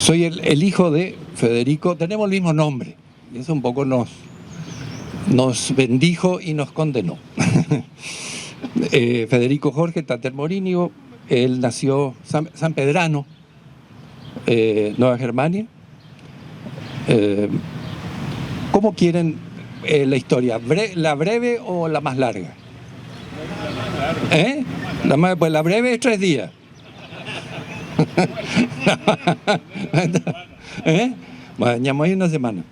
Soy el hijo de Federico, tenemos el mismo nombre, y eso un poco nos bendijo y nos condenó. Federico Jorge Tater Morínigo, él nació San Pedrano, Nueva Germania. ¿Cómo quieren la historia? ¿La breve o la más larga? Pues la breve es 3 días. Bueno, hay una semana.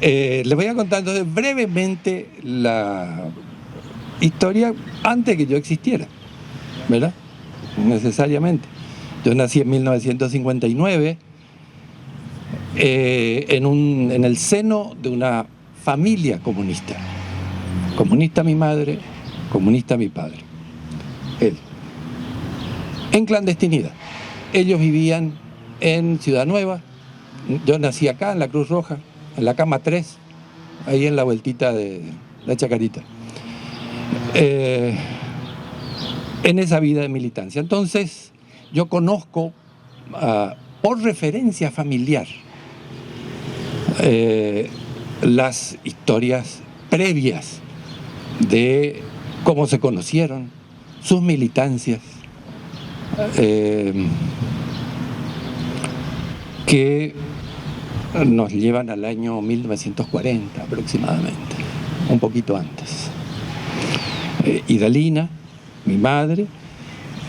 Les voy a contar entonces brevemente la historia antes que yo existiera, ¿verdad? Necesariamente. Yo nací en 1959 en el seno de una familia comunista. Comunista mi madre, comunista mi padre. Él. En clandestinidad. Ellos vivían en Ciudad Nueva. Yo nací acá, en la Cruz Roja, en la cama 3, ahí en la vueltita de la Chacarita. En esa vida de militancia. Entonces, yo conozco, por referencia familiar, las historias previas de cómo se conocieron, sus militancias, que nos llevan al año 1940 aproximadamente, un poquito antes. Idalina, mi madre,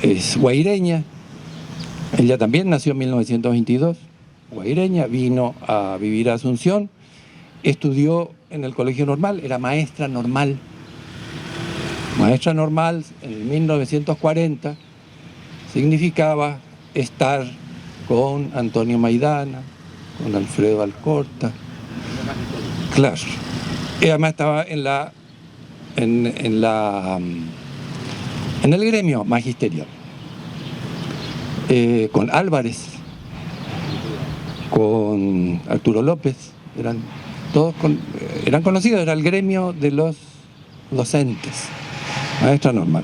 es guaireña, ella también nació en 1922, guaireña, vino a vivir a Asunción, estudió en el colegio normal, era maestra normal. Maestra normal en 1940 significaba estar con Antonio Maidana, con Alfredo Alcorta. Claro. Y además estaba en el gremio magisterial. Con Álvarez, con Arturo López, eran conocidos, era el gremio de los docentes, maestra normal.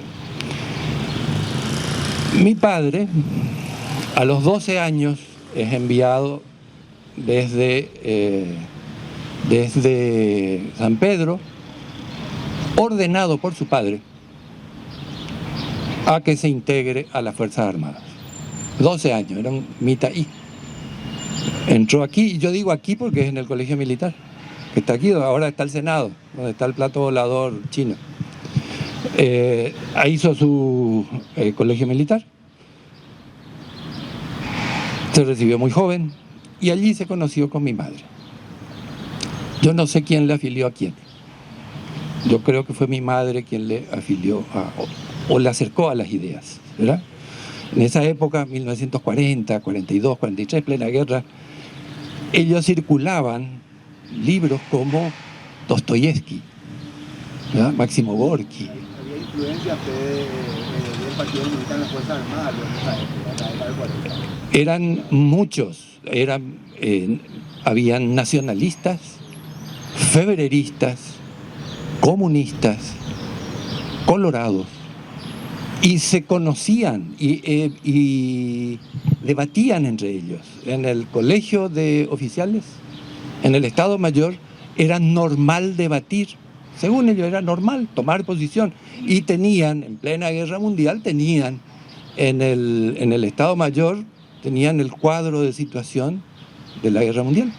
Mi padre, a los 12 años, es enviado desde San Pedro, ordenado por su padre, a que se integre a las Fuerzas Armadas. 12 años, era un mitaí. Entró aquí, y yo digo aquí porque es en el colegio militar, que está aquí, ahora está el Senado, donde está el plato volador chino. Ahí hizo su colegio militar, se recibió muy joven y allí se conoció con mi madre. Yo no sé quién le afilió a quién. Yo creo que fue mi madre quien le afilió o le acercó a las ideas, ¿verdad? En esa época, 1940, 42, 43, plena guerra, ellos circulaban libros como Dostoyevsky, ¿verdad? Máximo Gorki. ¿Había influencias del Partido Militar en las Fuerzas Armadas en esa época? Eran muchos, habían nacionalistas, febreristas, comunistas, colorados, y se conocían y debatían entre ellos. En el colegio de oficiales, en el Estado Mayor, era normal debatir. Según ellos era normal tomar posición. Y tenían, en plena guerra mundial, tenían en el Estado Mayor, tenían el cuadro de situación de la guerra mundial.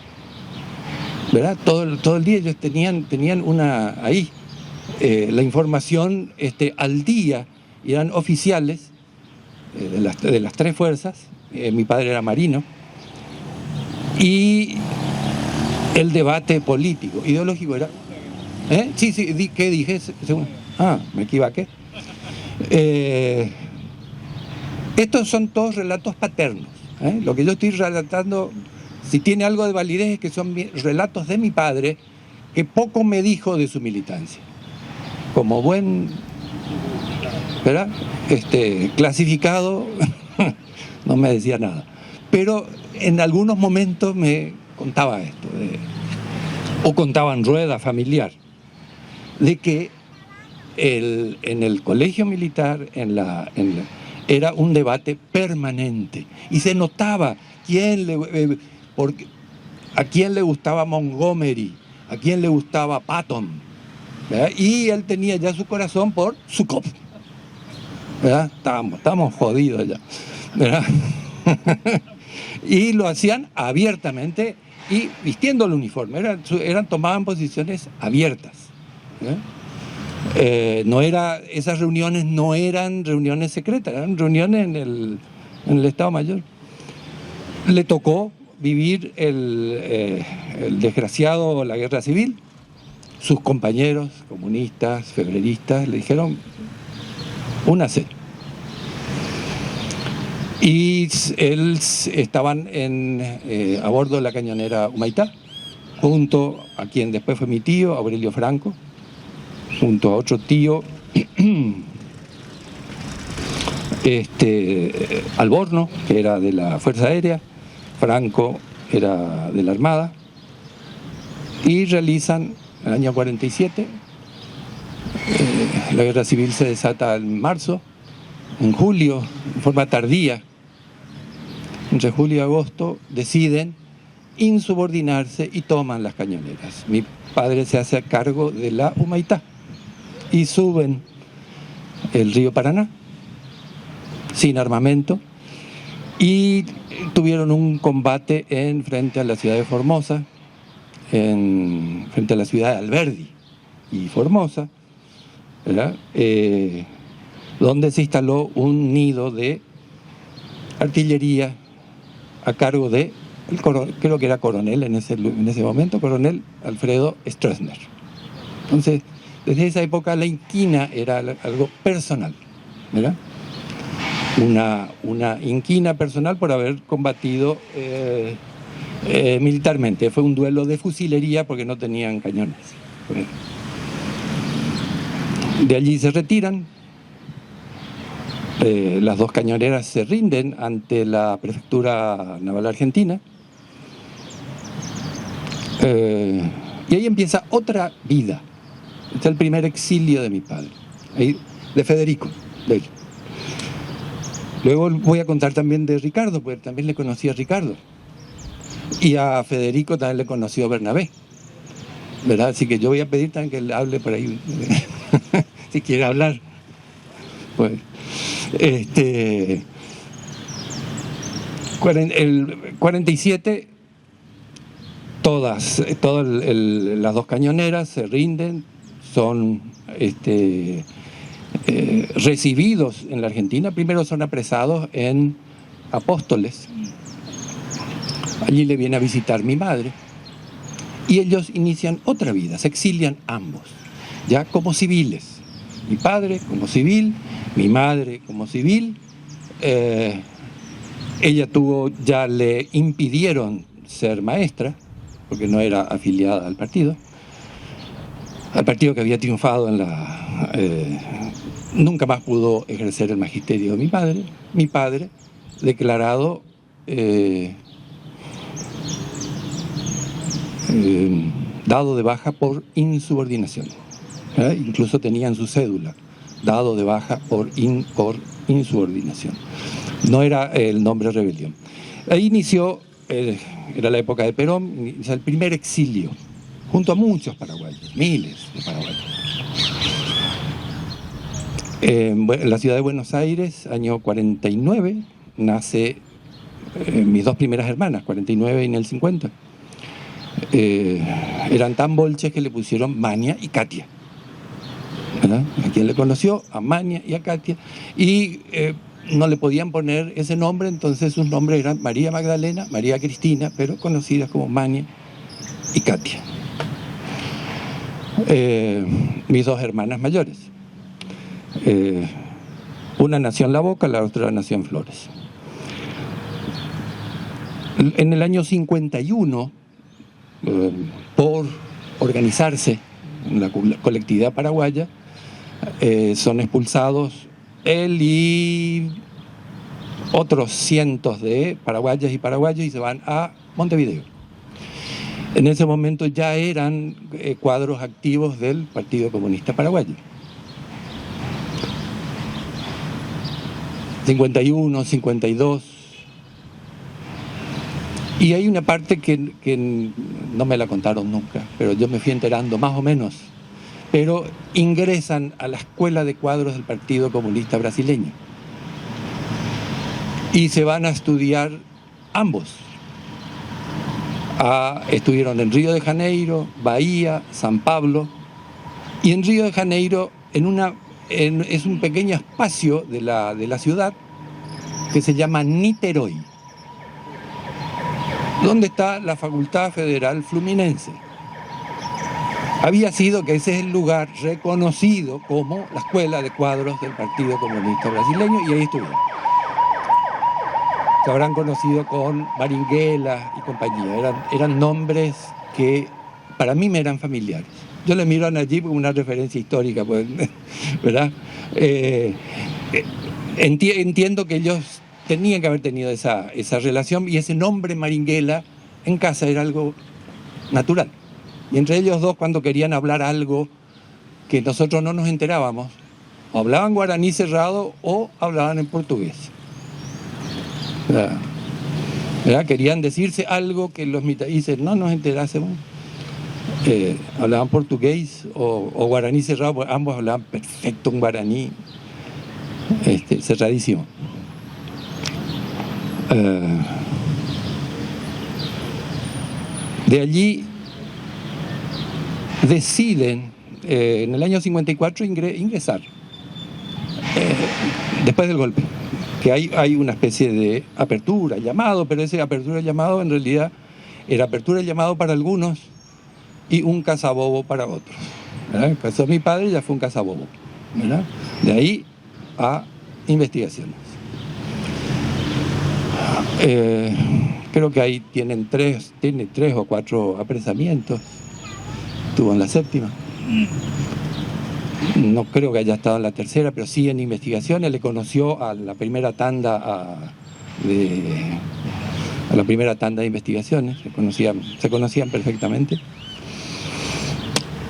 ¿Verdad? Todo el día ellos tenían ahí la información al día, y eran oficiales de las 3 fuerzas. Mi padre era marino, y el debate político, ideológico era... Sí, ¿qué dije? Me equivoqué. Estos son todos relatos paternos. Lo que yo estoy relatando, si tiene algo de validez, es que son relatos de mi padre, que poco me dijo de su militancia. Como buen, ¿verdad? Clasificado, no me decía nada. Pero en algunos momentos me contaba esto, o contaba en rueda familiar, de que en el colegio militar, era un debate permanente y se notaba a quién le gustaba Montgomery, a quién le gustaba Patton, ¿verdad? Y él tenía ya su corazón por Zhúkov, ¿verdad? Estábamos jodidos ya, ¿verdad? Y lo hacían abiertamente y vistiendo el uniforme, tomaban posiciones abiertas, ¿verdad? Esas reuniones no eran reuniones secretas, eran reuniones en el Estado Mayor. Le tocó vivir el desgraciado, la guerra civil. Sus compañeros comunistas, febreristas, le dijeron, únase. Y estaban a bordo de la cañonera Humaitá, junto a quien después fue mi tío, Aurelio Franco, junto a otro tío, Alborno, que era de la Fuerza Aérea, Franco era de la Armada, y realizan en el año 47, la guerra civil se desata en marzo, en julio, en forma tardía, entre julio y agosto, deciden insubordinarse y toman las cañoneras. Mi padre se hace cargo de la Humaitá y suben el río Paraná sin armamento y tuvieron un combate frente a la ciudad de Formosa, frente a la ciudad de Alberdi y Formosa, ¿verdad? Donde se instaló un nido de artillería a cargo de, creo que era coronel en ese momento, coronel Alfredo Stroessner. Entonces, desde esa época la inquina era algo personal, ¿verdad? Una inquina personal por haber combatido militarmente. Fue un duelo de fusilería porque no tenían cañones. De allí se retiran. Las dos cañoneras se rinden ante la Prefectura Naval Argentina. Y ahí empieza otra vida. Este es el primer exilio de mi padre, de Federico, de él. Luego voy a contar también de Ricardo, porque también le conocí a Ricardo. Y a Federico también le conoció Bernabé, ¿verdad? Así que yo voy a pedir también que él hable por ahí, si quiere hablar. Pues, el 47, todas las dos cañoneras se rinden, son recibidos en la Argentina. Primero son apresados en Apóstoles. Allí le viene a visitar mi madre y ellos inician otra vida, se exilian ambos, ya como civiles. Mi padre como civil, mi madre como civil. Ella ya le impidieron ser maestra porque no era afiliada al partido que había triunfado nunca más pudo ejercer el magisterio de mi padre. Mi padre, declarado dado de baja por insubordinación. Incluso tenía en su cédula, dado de baja por insubordinación. No era el nombre rebelión. Ahí inició, era la época de Perón, el primer exilio, junto a muchos paraguayos, miles de paraguayos. En la ciudad de Buenos Aires, año 49, nace mis dos primeras hermanas, 49 y en el 50. Eran tan bolches que le pusieron Mania y Katia, ¿verdad? A quien le conoció, a Mania y a Katia, y no le podían poner ese nombre, entonces sus nombres eran María Magdalena, María Cristina, pero conocidas como Mania y Katia. Mis dos hermanas mayores. Una nació en La Boca, la otra nació en Flores. En el año 51, por organizarse en la colectividad paraguaya, son expulsados él y otros cientos de paraguayas y paraguayos y se van a Montevideo. En ese momento ya eran cuadros activos del Partido Comunista Paraguayo. 51, 52. Y hay una parte que no me la contaron nunca, pero yo me fui enterando más o menos. Pero ingresan a la escuela de cuadros del Partido Comunista Brasileño. Y se van a estudiar ambos. Estuvieron en Río de Janeiro, Bahía, San Pablo. Y en Río de Janeiro, es un pequeño espacio de la ciudad que se llama Niterói, donde está la Facultad Federal Fluminense. Había sido que ese es el lugar reconocido como la escuela de cuadros del Partido Comunista Brasileño, y ahí estuvieron. Se habrán conocido con Maringuela y compañía. Eran nombres que para mí me eran familiares. Yo le miro a Nayib como una referencia histórica, pues, ¿verdad? Entiendo que ellos tenían que haber tenido esa relación, y ese nombre Maringuela en casa era algo natural. Y entre ellos dos, cuando querían hablar algo que nosotros no nos enterábamos, o hablaban guaraní cerrado o hablaban en portugués. ¿Verdad? Querían decirse algo que los mitaíces no nos enterásemos. Hablaban portugués o guaraní cerrado, pues ambos hablaban perfecto un guaraní cerradísimo. De allí deciden en el año 54 ingresar, después del golpe, que hay una especie de apertura, llamado, pero ese apertura llamado en realidad era apertura llamado para algunos y un cazabobo para otros, ¿verdad? El caso de mi padre ya fue un cazabobo, ¿verdad? De ahí a investigaciones. Creo que ahí tiene tres o cuatro apresamientos. Estuvo en la 7ª. No creo que haya estado en la 3ª, pero sí en investigaciones. Le conoció a la primera tanda de investigaciones. Se conocían perfectamente.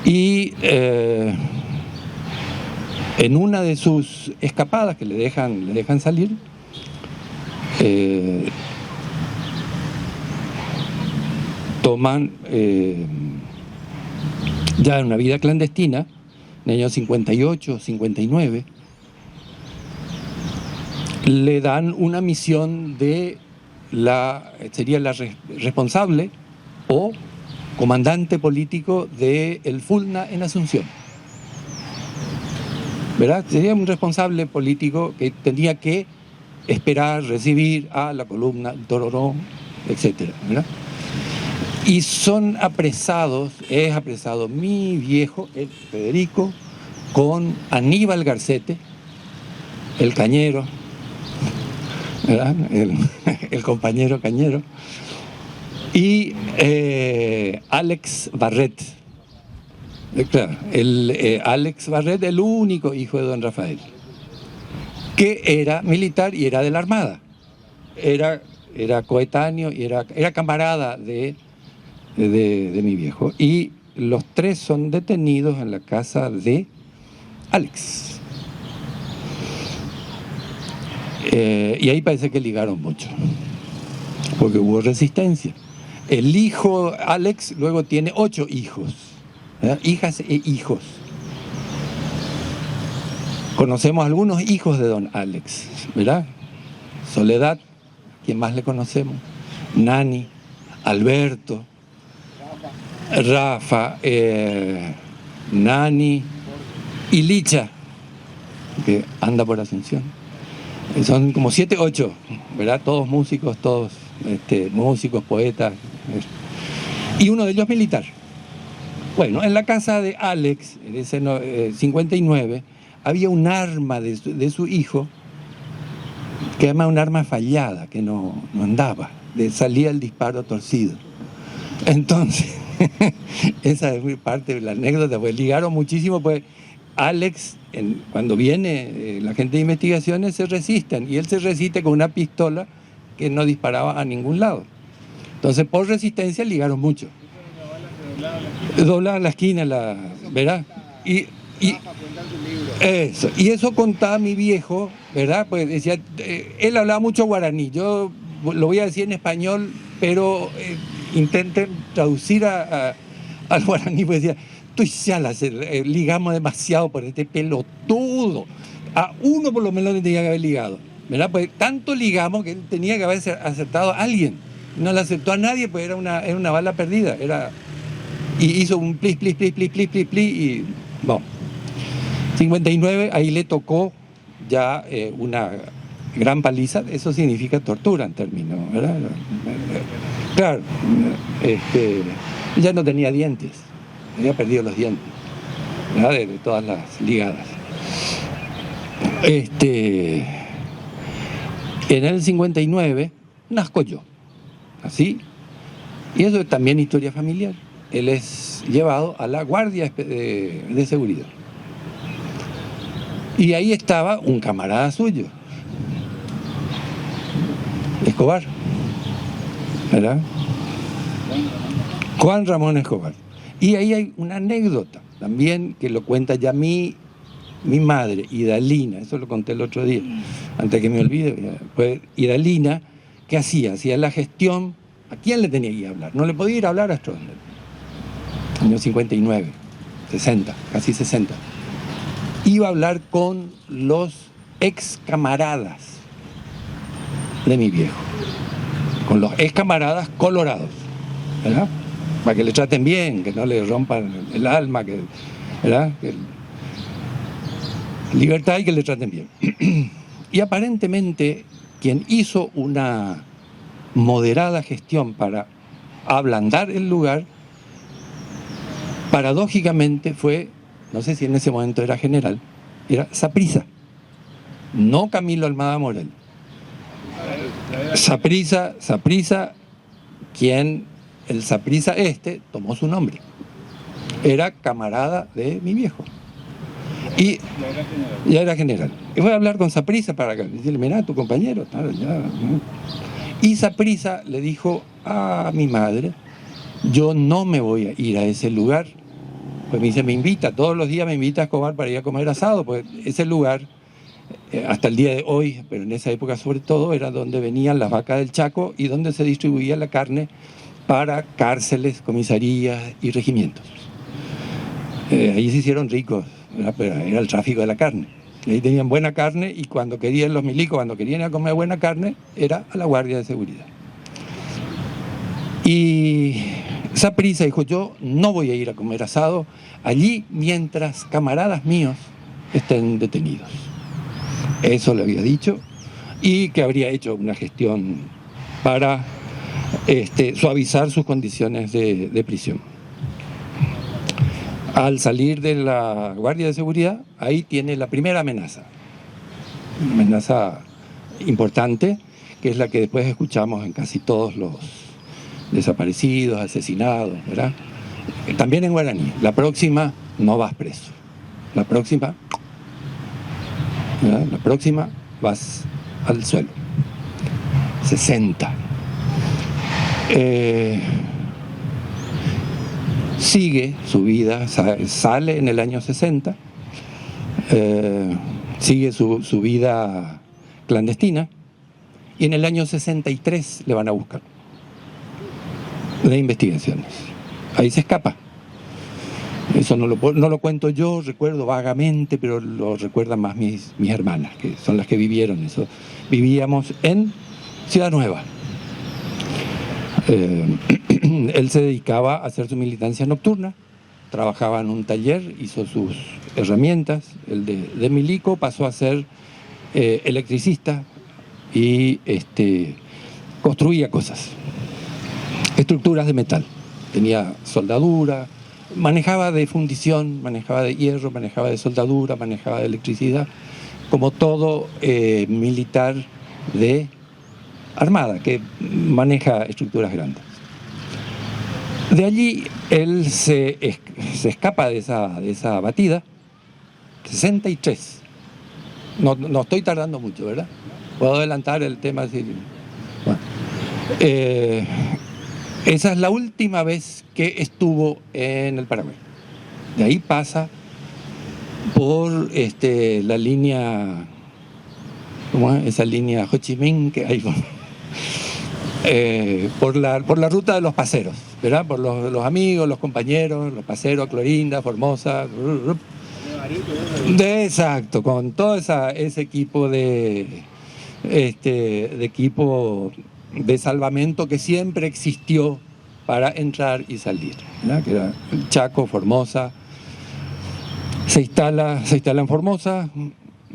Y en una de sus escapadas que le dejan salir, toman ya en una vida clandestina, en el año 58, 59, le dan una misión sería la responsable o comandante político del FULNA en Asunción. ¿Verdad? Sería un responsable político que tenía que esperar, recibir a la columna, el Tororón, etc. ¿Verdad? Y son apresados, es apresado mi viejo, el Federico, con Aníbal Garcete, el cañero, ¿verdad? El compañero cañero, y Alex Barret. Claro, Alex Barret, el único hijo de don Rafael, que era militar y era de la Armada. Era coetáneo y era camarada de mi viejo. Y los tres son detenidos en la casa de Alex. Y ahí parece que ligaron mucho, porque hubo resistencia. El hijo Alex luego tiene 8 hijos, ¿verdad? Hijas e hijos. Conocemos algunos hijos de don Alex, ¿verdad? Soledad, ¿quién más le conocemos? Nani, Alberto, Rafa, Nani y Licha, que anda por Asunción. Son como 7, 8, ¿verdad? Todos músicos, músicos, poetas, y uno de ellos militar. Bueno, en la casa de Alex, en ese 59, había un arma de su hijo, que además un arma fallada, que no andaba, salía el disparo torcido. Entonces, esa es parte de la anécdota, pues ligaron muchísimo, pues Alex, cuando viene la gente de investigaciones, se resisten, y él se resiste con una pistola que no disparaba a ningún lado. Entonces, por resistencia, ligaron mucho. Doblaban la esquina, ¿verdad? Y Y Cuenta en su libro. eso, y eso contaba mi viejo, ¿verdad? Pues decía, él hablaba mucho guaraní, yo lo voy a decir en español, pero intenten traducir al guaraní, pues decía, tú ya ligamos demasiado por este pelotudo. A uno por lo menos le tenía que haber ligado, ¿verdad? Pues tanto ligamos que él tenía que haber acertado a alguien. No le aceptó a nadie, pues era una bala perdida. Y hizo un plis, plis, plis, plis, plis, plis, plis, y bueno. 59, ahí le tocó ya una gran paliza, eso significa tortura en términos, ¿verdad? Claro, ya no tenía dientes, había perdido los dientes, ¿verdad? De todas las ligadas. En el 59 nazco yo, así, y eso es también historia familiar. Él es llevado a la guardia de seguridad. Y ahí estaba un camarada suyo, Escobar, ¿verdad? Juan Ramón Escobar. Y ahí hay una anécdota también que lo cuenta ya mi madre, Idalina, eso lo conté el otro día, antes que me olvide. Pues Idalina, ¿qué hacía? Hacía la gestión. ¿A quién le tenía que ir a hablar? No le podía ir a hablar a Stroessner. Año 59, 60, casi 60. Iba a hablar con los ex camaradas de mi viejo, con los ex camaradas colorados, ¿verdad? Para que le traten bien, que no le rompan el alma, ¿verdad? Libertad y que le traten bien. Y aparentemente quien hizo una moderada gestión para ablandar el lugar, paradójicamente fue, no sé si en ese momento era general, era Saprissa, no Camilo Almada Morel. Saprissa, el Saprissa tomó su nombre. Era camarada de mi viejo. Y ya era general. Y voy a hablar con Saprissa para decirle, mirá, tu compañero. Y Saprissa le dijo a mi madre, yo no me voy a ir a ese lugar. Pues me dice, me invita, todos los días me invita a Escobar para ir a comer asado, pues ese lugar, hasta el día de hoy, pero en esa época sobre todo, era donde venían las vacas del Chaco y donde se distribuía la carne para cárceles, comisarías y regimientos. Ahí se hicieron ricos, pero era el tráfico de la carne. Ahí tenían buena carne y cuando querían los milicos, cuando querían ir a comer buena carne, era a la guardia de seguridad. Y Saprissa dijo, yo no voy a ir a comer asado allí mientras camaradas míos estén detenidos. Eso le había dicho, y que habría hecho una gestión para suavizar sus condiciones de prisión. Al salir de la guardia de seguridad, ahí tiene la primera amenaza, una amenaza importante, que es la que después escuchamos en casi todos los desaparecidos, asesinados, ¿verdad? También en guaraní, la próxima no vas preso, la próxima, ¿verdad? La próxima vas al suelo. 60. Sigue su vida, sale en el año 60, sigue su vida clandestina, y en el año 63 le van a buscar de investigaciones. Ahí se escapa. Eso no lo cuento yo, recuerdo vagamente, pero lo recuerdan más mis hermanas, que son las que vivieron eso. Vivíamos en Ciudad Nueva. Él se dedicaba a hacer su militancia nocturna, trabajaba en un taller, hizo sus herramientas. El de milico pasó a ser electricista y construía cosas, estructuras de metal. Tenía soldadura, manejaba de fundición, manejaba de hierro, manejaba de soldadura, manejaba de electricidad, como todo militar de armada que maneja estructuras grandes. De allí él se escapa de esa batida. 63. No estoy tardando mucho, ¿verdad? Puedo adelantar el tema así. Bueno. Esa es la última vez que estuvo en el Paraguay. De ahí pasa por la línea, ¿cómo es? Esa línea Ho Chi Minh que hay por la ruta de los paseros, ¿verdad? Por los amigos, los compañeros, los paseros, Clorinda, Formosa, exacto, con todo ese equipo de equipo de salvamento que siempre existió para entrar y salir, ¿verdad? Que era Chaco, Formosa. Se instala en Formosa,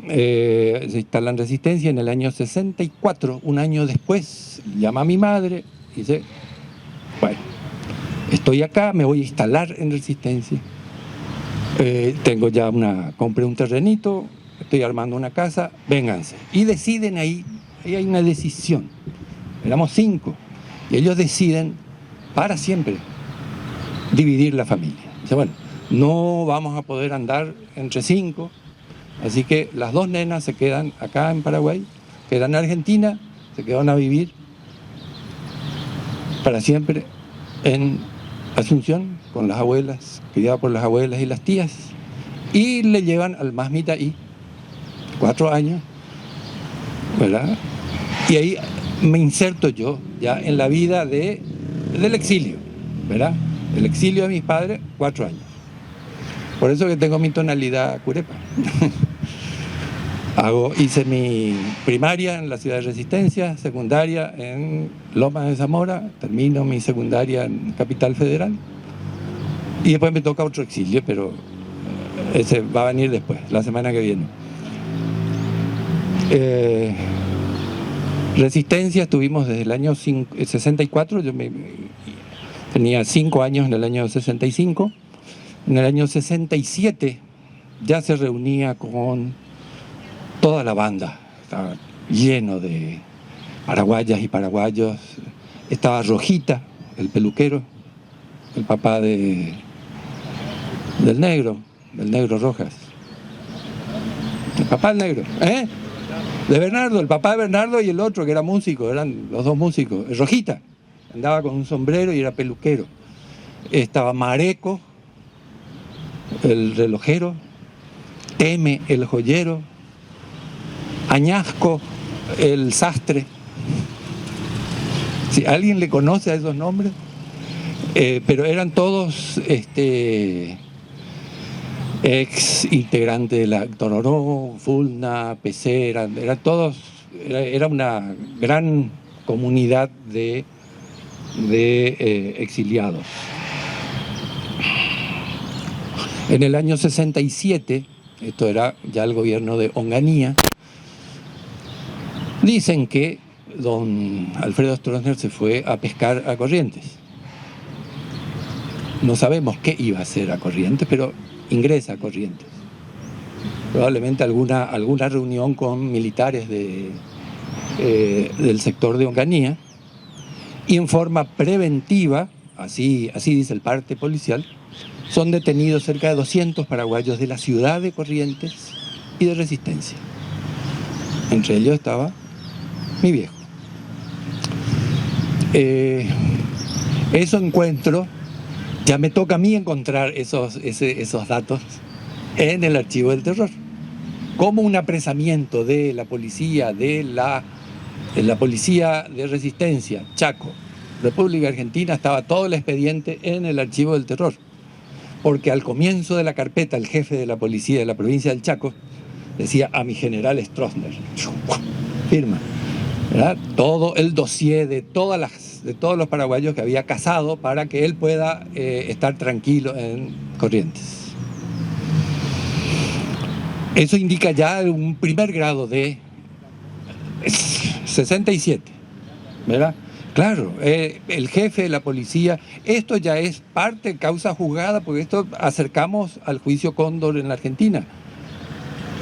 se instala en Resistencia en el año 64, un año después, llama a mi madre y dice, bueno, estoy acá, me voy a instalar en Resistencia, compré un terrenito, estoy armando una casa, vénganse. Y deciden ahí hay una decisión, éramos 5, y ellos deciden para siempre dividir la familia. Dice, bueno, no vamos a poder andar entre 5, así que las 2 nenas se quedan acá en Paraguay, quedan en Argentina, se quedan a vivir para siempre en Asunción, con las abuelas, criadas por las abuelas y las tías, y le llevan al Masmita ahí, 4 años, ¿verdad? Y ahí me inserto yo ya en la vida del exilio, ¿verdad? El exilio de mis padres, 4 años. Por eso que tengo mi tonalidad curepa. Hice mi primaria en la ciudad de Resistencia, secundaria en Lomas de Zamora, termino mi secundaria en Capital Federal y después me toca otro exilio, pero ese va a venir después, la semana que viene. Resistencia estuvimos desde el año 64, yo tenía 5 años en el año 65. En el año 67 ya se reunía con toda la banda, estaba lleno de paraguayas y paraguayos. Estaba Rojita, el peluquero, el papá del negro Rojas. El papá del negro, de Bernardo, el papá de Bernardo y el otro que era músico, eran los 2 músicos. Rojita, andaba con un sombrero y era peluquero. Estaba Mareco, el relojero, Teme, el joyero, Añasco, el sastre. Si alguien le conoce a esos nombres, pero eran todos ex integrantes de la Tororó, Fulna, PC, eran todos, era una gran comunidad de exiliados. En el año 67, esto era ya el gobierno de Onganía, dicen que don Alfredo Stroessner se fue a pescar a Corrientes. No sabemos qué iba a hacer a Corrientes, pero ingresa a Corrientes. Probablemente alguna reunión con militares del sector de Onganía, y en forma preventiva, así dice el parte policial, son detenidos cerca de 200 paraguayos de la ciudad de Corrientes y de Resistencia. Entre ellos estaba mi viejo. Eso encuentro, ya me toca a mí encontrar esos datos en el archivo del terror. Como un apresamiento de la policía, de la policía de Resistencia, Chaco, República Argentina, estaba todo el expediente en el archivo del terror. Porque al comienzo de la carpeta, el jefe de la policía de la provincia del Chaco decía a mi general Stroessner, firma, ¿verdad? Todo el dossier de todos los paraguayos que había cazado para que él pueda estar tranquilo en Corrientes. Eso indica ya un primer grado de 67, ¿verdad? Claro, el jefe de la policía, esto ya es parte, causa juzgada, porque esto acercamos al juicio Cóndor en la Argentina.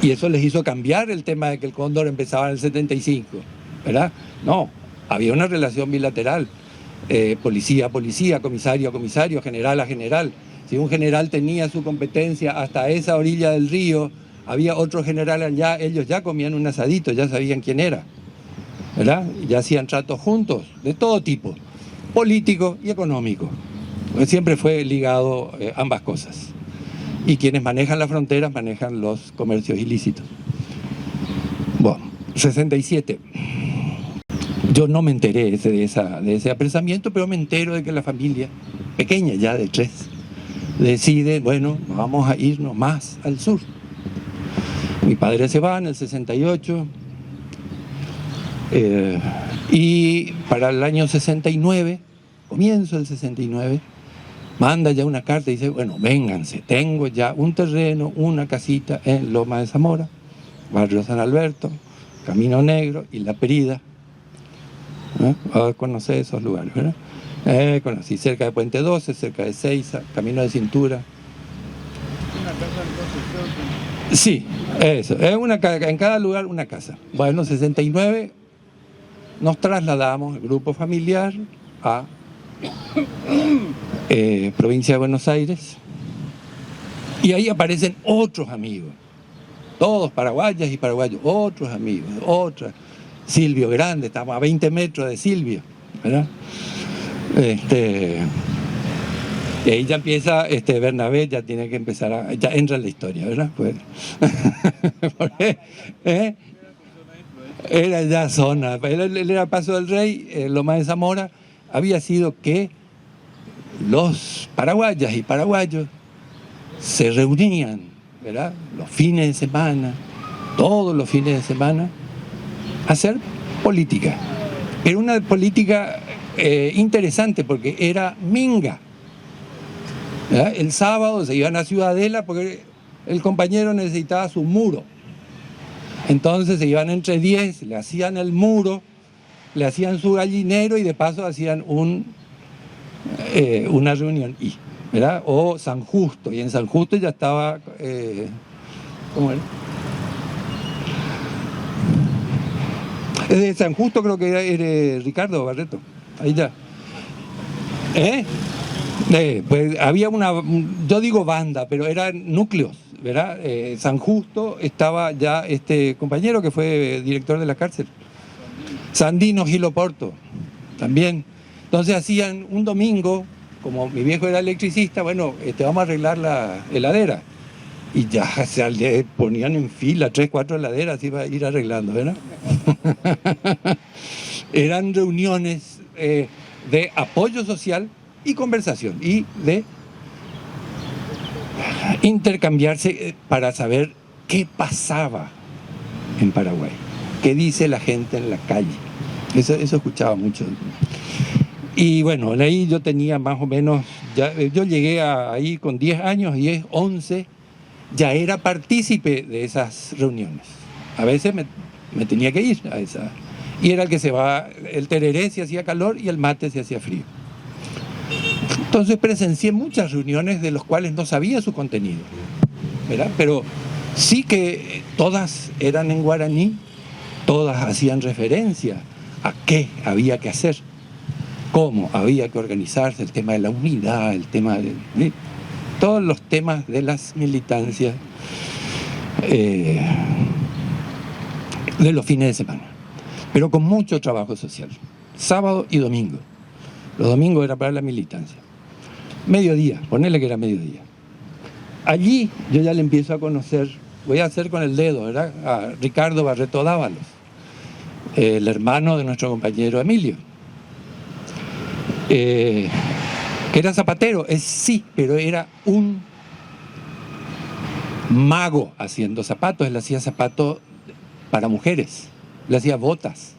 Y eso les hizo cambiar el tema de que el Cóndor empezaba en el 75, ¿verdad? No, había una relación bilateral, policía a policía, comisario a comisario, general a general. Si un general tenía su competencia hasta esa orilla del río, había otro general allá, ellos ya comían un asadito, ya sabían quién era, ¿verdad? Ya hacían tratos juntos, de todo tipo, político y económico. Siempre fue ligado ambas cosas. y quienes manejan las fronteras manejan los comercios ilícitos. Bueno, 67. Yo no me enteré de ese apresamiento, pero me entero de que la familia, pequeña ya de 3, decide, bueno, vamos a irnos más al sur. Mi padre se va en el 68, y para el año 69, comienzo del 69, manda ya una carta y dice, bueno, vénganse, tengo ya un terreno, una casita en Loma de Zamora, barrio San Alberto, Camino Negro y La Perida. Conocí esos lugares, ¿verdad? Conocí cerca de Puente 12, cerca de Seiza, Camino de Cintura. Una casa en construcción. Sí, eso, en cada lugar una casa. Bueno, 69 nos trasladamos, el grupo familiar, a provincia de Buenos Aires, y ahí aparecen otros amigos, todos paraguayas y paraguayos, otros amigos, otras. Silvio Grande, estamos a 20 metros de Silvio, ¿verdad? Y ahí ya empieza, Bernabé ya tiene que empezar ya entra en la historia, ¿verdad? Pues, porque, era ya zona, él era Paso del Rey, Loma de Zamora, había sido que los paraguayas y paraguayos se reunían, ¿verdad? Los fines de semana, todos los fines de semana, a hacer política. Era una política interesante porque era minga. ¿Verdad? El sábado se iban a Ciudadela porque el compañero necesitaba su muro. Entonces se iban entre 10, le hacían el muro, le hacían su gallinero y de paso hacían una reunión. ¿Verdad? O San Justo, y en San Justo ya estaba... ¿cómo era? De San Justo creo que era Ricardo Barreto, ahí ya. Pues había yo digo banda, pero eran núcleos, ¿verdad? San Justo estaba ya este compañero que fue director de la cárcel, Sandino Gilo Porto, también. Entonces hacían un domingo, como mi viejo era electricista, bueno, vamos a arreglar la heladera. Y ya se ponían en fila 3, 4 heladeras, iba a ir arreglando, ¿verdad? Eran reuniones de apoyo social y conversación, y de intercambiarse para saber qué pasaba en Paraguay, qué dice la gente en la calle. Eso escuchaba mucho. Y bueno, ahí yo tenía más o menos, yo llegué ahí con 10 años, 10, 11, ya era partícipe de esas reuniones. A veces me tenía que ir a esa. Y era el que se va, el tereré se hacía calor y el mate se hacía frío. Entonces presencié muchas reuniones de las cuales no sabía su contenido, ¿verdad? Pero sí que todas eran en guaraní, todas hacían referencia a qué había que hacer, cómo había que organizarse, el tema de la unidad, el tema de todos los temas de las militancias de los fines de semana, pero con mucho trabajo social, sábado y domingo. Los domingos era para la militancia. Mediodía, ponele que era mediodía. Allí yo ya le empiezo a conocer, voy a hacer con el dedo, ¿verdad? A Ricardo Barreto Dávalos, el hermano de nuestro compañero Emilio. Que era zapatero, sí, pero era un mago haciendo zapatos. Él hacía zapatos para mujeres, le hacía botas,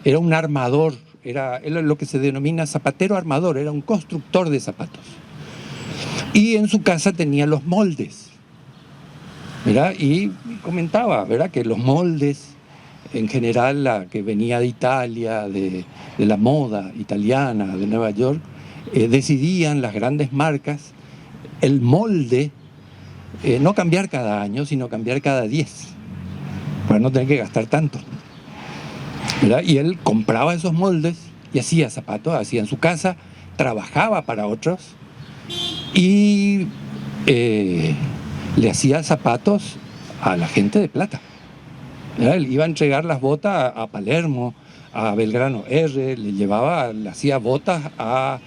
era un armador, era lo que se denomina zapatero armador, era un constructor de zapatos. Y en su casa tenía los moldes, ¿verdad? Y comentaba, ¿verdad?, que los moldes, en general, la que venía de Italia, de la moda italiana, de Nueva York, decidían las grandes marcas el molde, no cambiar cada año, sino cambiar cada 10, para no tener que gastar tanto, ¿verdad? Y él compraba esos moldes y hacía zapatos, hacía en su casa, trabajaba para otros y le hacía zapatos a la gente de plata, ¿verdad? Él iba a entregar las botas a Palermo, a Belgrano R, le hacía botas a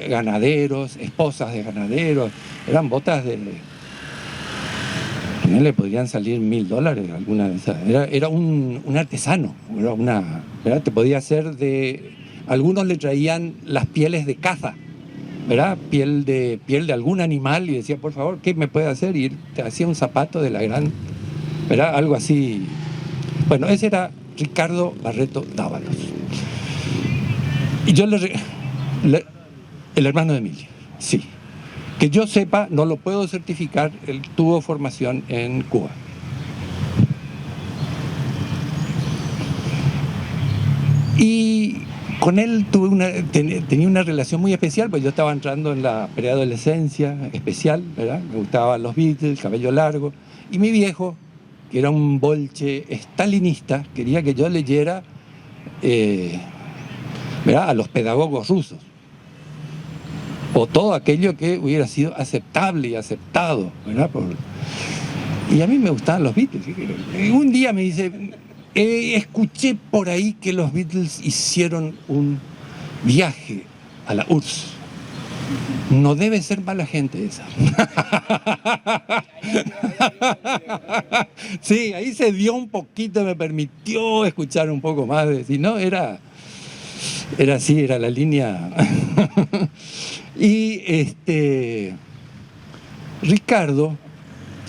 ganaderos, esposas de ganaderos. Eran botas de... No le podrían salir $1000 alguna de esas. Era un artesano, ¿verdad? Te podía hacer de... Algunos le traían las pieles de caza, ¿verdad? Piel de algún animal, y decía, por favor, ¿qué me puede hacer? Y te hacía un zapato de la gran... ¿verdad? Algo así. Bueno, ese era Ricardo Barreto Dávalos. Y yo el hermano de Emilio, sí. Que yo sepa, no lo puedo certificar, él tuvo formación en Cuba. Y con él tenía una relación muy especial, pues yo estaba entrando en la preadolescencia especial, ¿verdad? Me gustaban los Beatles, cabello largo, y mi viejo, que era un bolche stalinista, quería que yo leyera ¿verdad? A los pedagogos rusos, o todo aquello que hubiera sido aceptable y aceptado, ¿verdad? Y a mí me gustaban los Beatles. Y un día me dice, escuché por ahí que los Beatles hicieron un viaje a la URSS. No debe ser mala gente esa. Sí, ahí se dio un poquito, me permitió escuchar un poco más. Si no, era así, era la línea. Y Ricardo,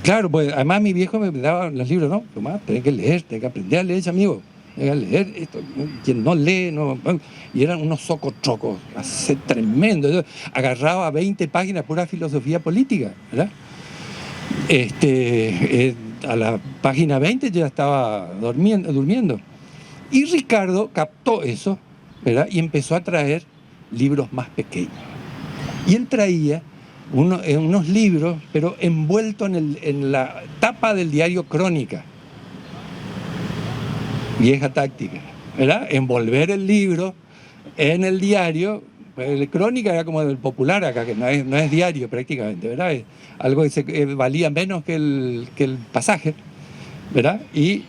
claro, pues además mi viejo me daba los libros, ¿no? Tomás, tenés que leer, tenés que aprender a leer, amigo. Tenés que leer esto. Quien no lee, no. Y eran unos socotrocos, así tremendo. Yo agarraba 20 páginas pura filosofía política, ¿verdad? A la página 20 yo ya estaba durmiendo. Y Ricardo captó eso, ¿verdad? Y empezó a traer libros más pequeños. Y él traía unos libros, pero envuelto en la tapa del diario Crónica. Vieja táctica, ¿verdad? Envolver el libro en el diario. Pues, Crónica era como el popular acá, que no es diario prácticamente, ¿verdad? Es algo que valía menos que el pasaje, ¿verdad? Y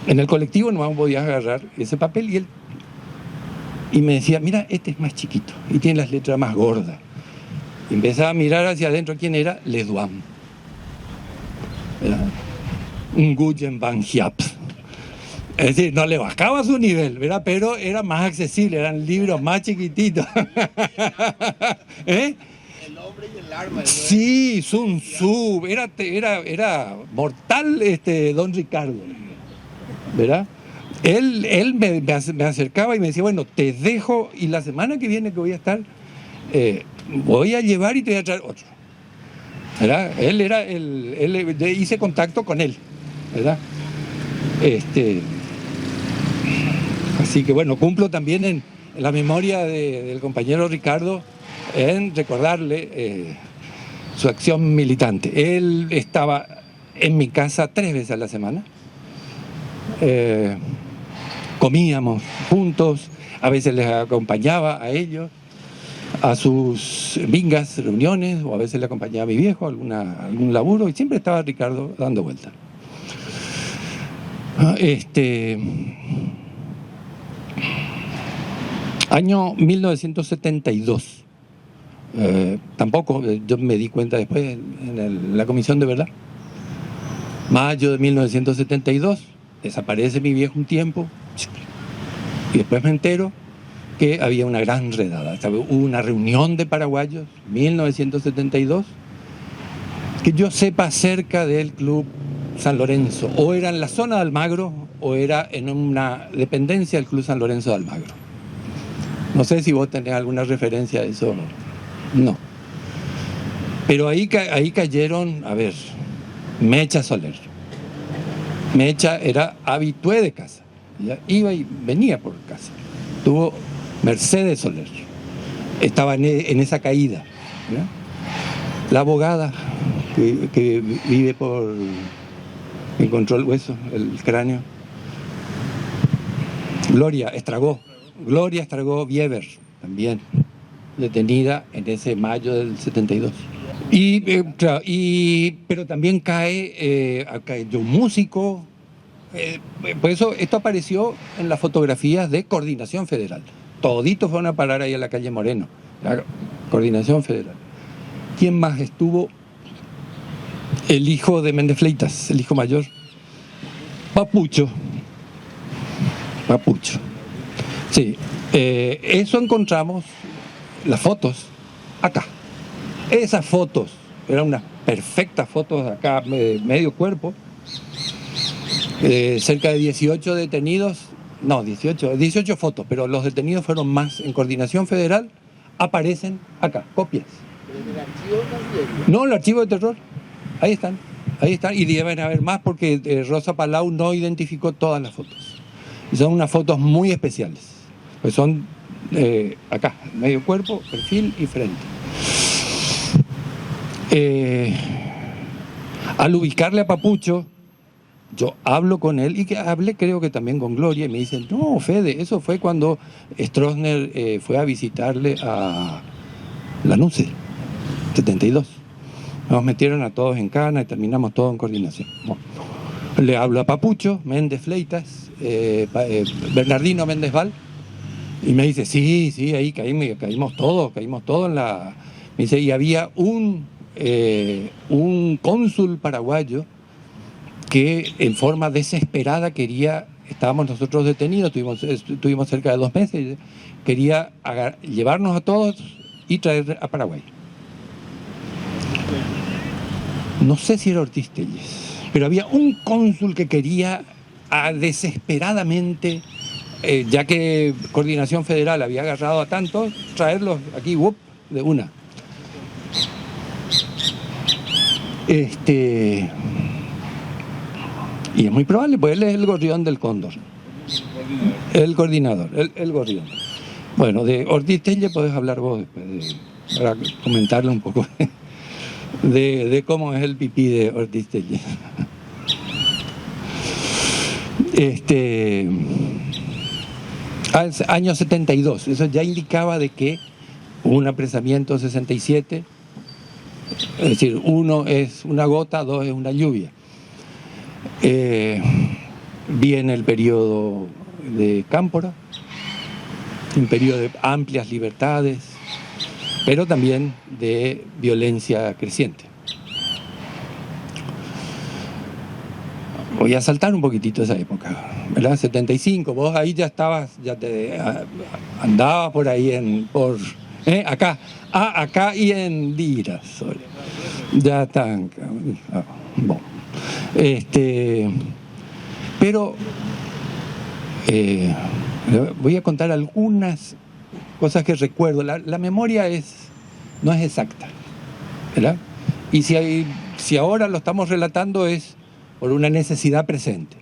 en el colectivo no podías agarrar ese papel, y me decía, mira, este es más chiquito y tiene las letras más gordas. Y empezaba a mirar hacia adentro quién era, Leduán, ¿verdad? Nguyen Van Giap. Es decir, no le bajaba su nivel, ¿verdad? Pero era más accesible, eran libros más chiquititos. ¿Eh? El hombre y el arma. Sí, Sun Tzu, era mortal don Ricardo, ¿verdad? Él me acercaba y me decía, bueno, te dejo, y la semana que viene que voy a estar, voy a llevar y te voy a traer otro, ¿verdad? Hice contacto con él, ¿verdad? Así que bueno, cumplo también en la memoria del compañero Ricardo en recordarle su acción militante. Él estaba en mi casa 3 veces a la semana. Comíamos juntos, a veces les acompañaba a ellos a sus bingas, reuniones, o a veces le acompañaba a mi viejo a algún laburo, y siempre estaba Ricardo dando vueltas. Año 1972. Tampoco, yo me di cuenta después en la comisión de verdad. Mayo de 1972, desaparece mi viejo un tiempo, y después me entero que había una gran redada. Hubo una reunión de paraguayos, 1972, que yo sepa, cerca del Club San Lorenzo, o era en la zona de Almagro, o era en una dependencia del Club San Lorenzo de Almagro. No sé si vos tenés alguna referencia a eso. No. Pero ahí cayeron, a ver, Mecha Soler. Mecha era habitué de casa. ¿Ya? Iba y venía por casa. Tuvo Mercedes Soler. Estaba en esa caída. ¿Ya? La abogada que vive encontró el hueso, el cráneo. Gloria Estragó Bieber, también detenida en ese mayo del 72. Pero también cayó un músico. Por eso esto apareció en las fotografías de Coordinación Federal. toditos fueron a parar ahí a la calle Moreno, la Coordinación Federal. ¿Quién más estuvo? El hijo de Méndez Fleitas, el hijo mayor, Papucho. Sí, eso encontramos, las fotos, acá. Esas fotos, eran unas perfectas fotos de acá, medio cuerpo, cerca de 18 detenidos, no, 18 fotos, pero los detenidos fueron más. En Coordinación Federal aparecen acá, copias. ¿Pero en el archivo también? No, el archivo de terror, ahí están, y deben haber más porque Rosa Palau no identificó todas las fotos. Y son unas fotos muy especiales, pues son acá, medio cuerpo, perfil y frente. Al ubicarle a Papucho, yo hablo con él, y que hablé creo que también con Gloria, y me dicen, no, Fede, eso fue cuando Stroessner fue a visitarle a Lanuse, 72. Nos metieron a todos en cana y terminamos todo en coordinación. Bueno, le hablo a Papucho, Méndez Fleitas, Bernardino Méndez Val, y me dice, sí, ahí caímos todos en la... Me dice, y había un cónsul paraguayo que en forma desesperada quería, estábamos nosotros detenidos, estuvimos cerca de 2 meses, quería llevarnos a todos y traer a Paraguay. No sé si era Ortiz Telles, pero había un cónsul que quería desesperadamente, ya que Coordinación Federal había agarrado a tantos, traerlos aquí, de una. Y es muy probable, pues él es el gorrión del Cóndor. El coordinador, el gorrión. Bueno, de Ortiz Telles podés hablar vos después, para comentarle un poco de cómo es el pipí de Ortiz Telles. Año 72, eso ya indicaba de que hubo un apresamiento 67, es decir, 1 es una gota, 2 es una lluvia. Viene el periodo de Cámpora, un periodo de amplias libertades, pero también de violencia creciente. Voy a saltar un poquitito esa época, ¿verdad? 75, vos ahí ya estabas, andabas por ahí acá y en Diras. Ya están. Bueno. Pero voy a contar algunas cosas que recuerdo. La memoria no es exacta, ¿verdad? Y si ahora lo estamos relatando es por una necesidad presente,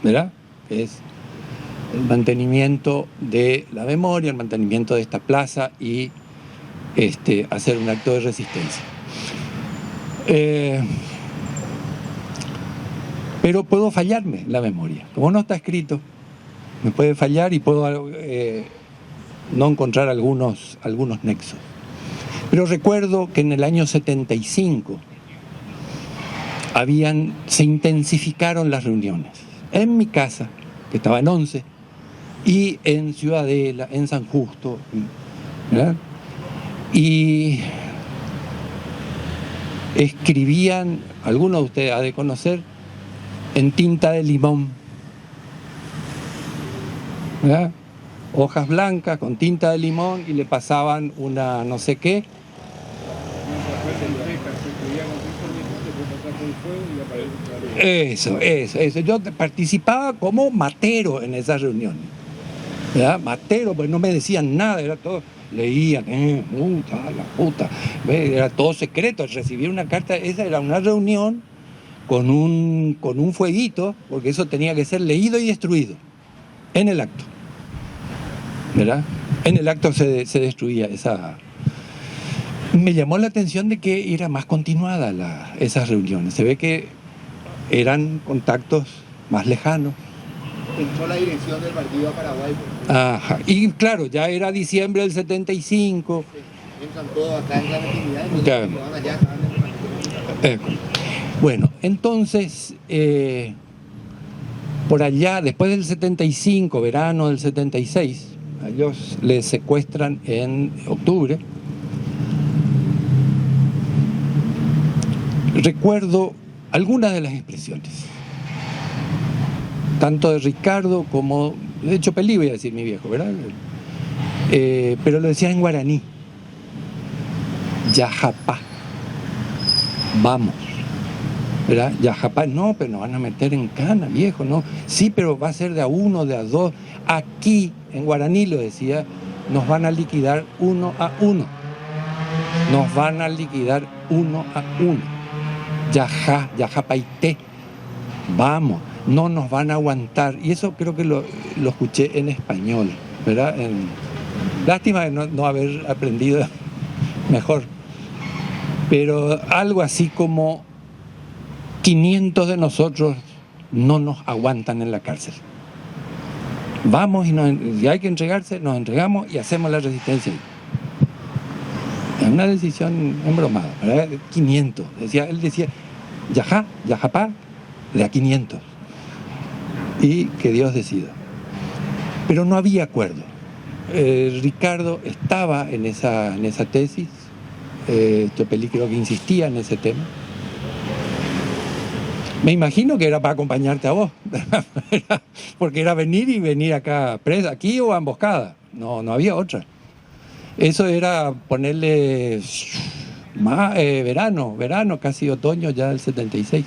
¿verdad? Es el mantenimiento de la memoria, el mantenimiento de esta plaza y hacer un acto de resistencia. Pero puedo fallarme la memoria. Como no está escrito, me puede fallar y puedo no encontrar algunos nexos. Pero recuerdo que en el año 75 se intensificaron las reuniones. En mi casa, que estaba en 11, y en Ciudadela, en San Justo, ¿verdad? Y escribían, algunos de ustedes ha de conocer, en tinta de limón, ¿verdad? Hojas blancas con tinta de limón y le pasaban una no sé qué. Eso. Yo participaba como matero en esas reuniones, ¿verdad? Matero, pues no me decían nada, era todo, leían, la puta, era todo secreto. Recibir una carta, esa era una reunión con un fueguito, porque eso tenía que ser leído y destruido en el acto, ¿verdad? En el acto se destruía esa. Me llamó la atención de que era más continuada esas reuniones. Se ve que eran contactos más lejanos. Entró la dirección del partido a Paraguay. Ajá. Y claro, ya era diciembre del 75. Sí. Entran todos acá en la actividad, entonces Claro. van allá, estaban en el partido. Bueno, entonces, por allá, después del 75, verano del 76, A ellos les secuestran en octubre. Recuerdo algunas de las expresiones, tanto de Ricardo como de Chopelí, voy a decir mi viejo, ¿verdad? Pero lo decía en guaraní. Yajapá, vamos, ¿verdad? Yajapá, no, pero nos van a meter en cana, viejo, no. Sí, pero va a ser de a uno, de a dos. Aquí, en guaraní lo decía, nos van a liquidar 1 a 1. Nos van a liquidar 1 a 1. Yajapaité, vamos, no nos van a aguantar. Y eso creo que lo escuché en español, ¿verdad? Lástima de no haber aprendido mejor. Pero algo así como 500 de nosotros no nos aguantan en la cárcel. Vamos y hay que entregarse, nos entregamos y hacemos la resistencia. Es una decisión embromada, ¿verdad? 500. Él decía, yajapá, de a 500. Y que Dios decida. Pero no había acuerdo. Ricardo estaba en esa tesis. Chopelí creo que insistía en ese tema. Me imagino que era para acompañarte a vos, porque era venir acá presa, aquí o a emboscada, no había otra. Eso era ponerle verano, casi otoño ya del 76.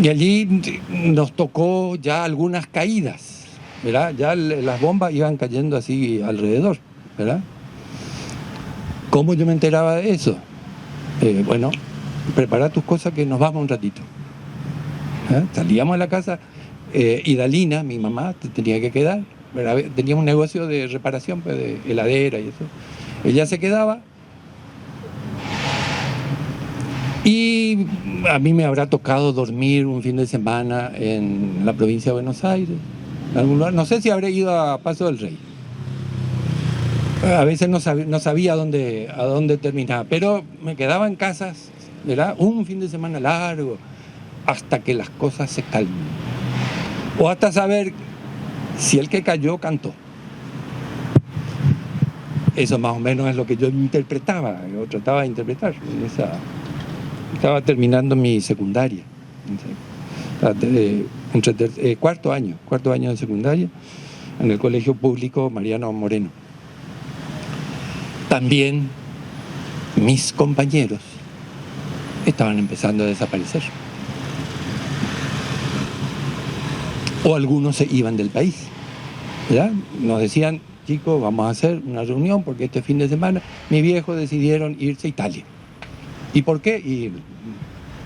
Y allí nos tocó ya algunas caídas, ¿verdad? Ya las bombas iban cayendo así alrededor, ¿verdad? ¿Cómo yo me enteraba de eso? Bueno, prepara tus cosas que nos vamos un ratito. Salíamos de la casa y Dalina, mi mamá, tenía que quedar, ¿verdad? Tenía un negocio de reparación, pues, de heladera y eso. Ella se quedaba y a mí me habrá tocado dormir un fin de semana en la provincia de Buenos Aires, en algún lugar. No sé si habré ido a Paso del Rey. A veces no sabía a dónde terminaba, pero me quedaba en casas, ¿verdad? Un fin de semana largo, hasta que las cosas se calmen. O hasta saber si el que cayó cantó. Eso más o menos es lo que yo interpretaba, yo trataba de interpretar. Estaba terminando mi secundaria, cuarto año de secundaria, en el Colegio Público Mariano Moreno. También mis compañeros estaban empezando a desaparecer. O algunos se iban del país, ¿verdad? Nos decían, chicos, vamos a hacer una reunión porque este fin de semana mis viejos decidieron irse a Italia. ¿Y por qué? Y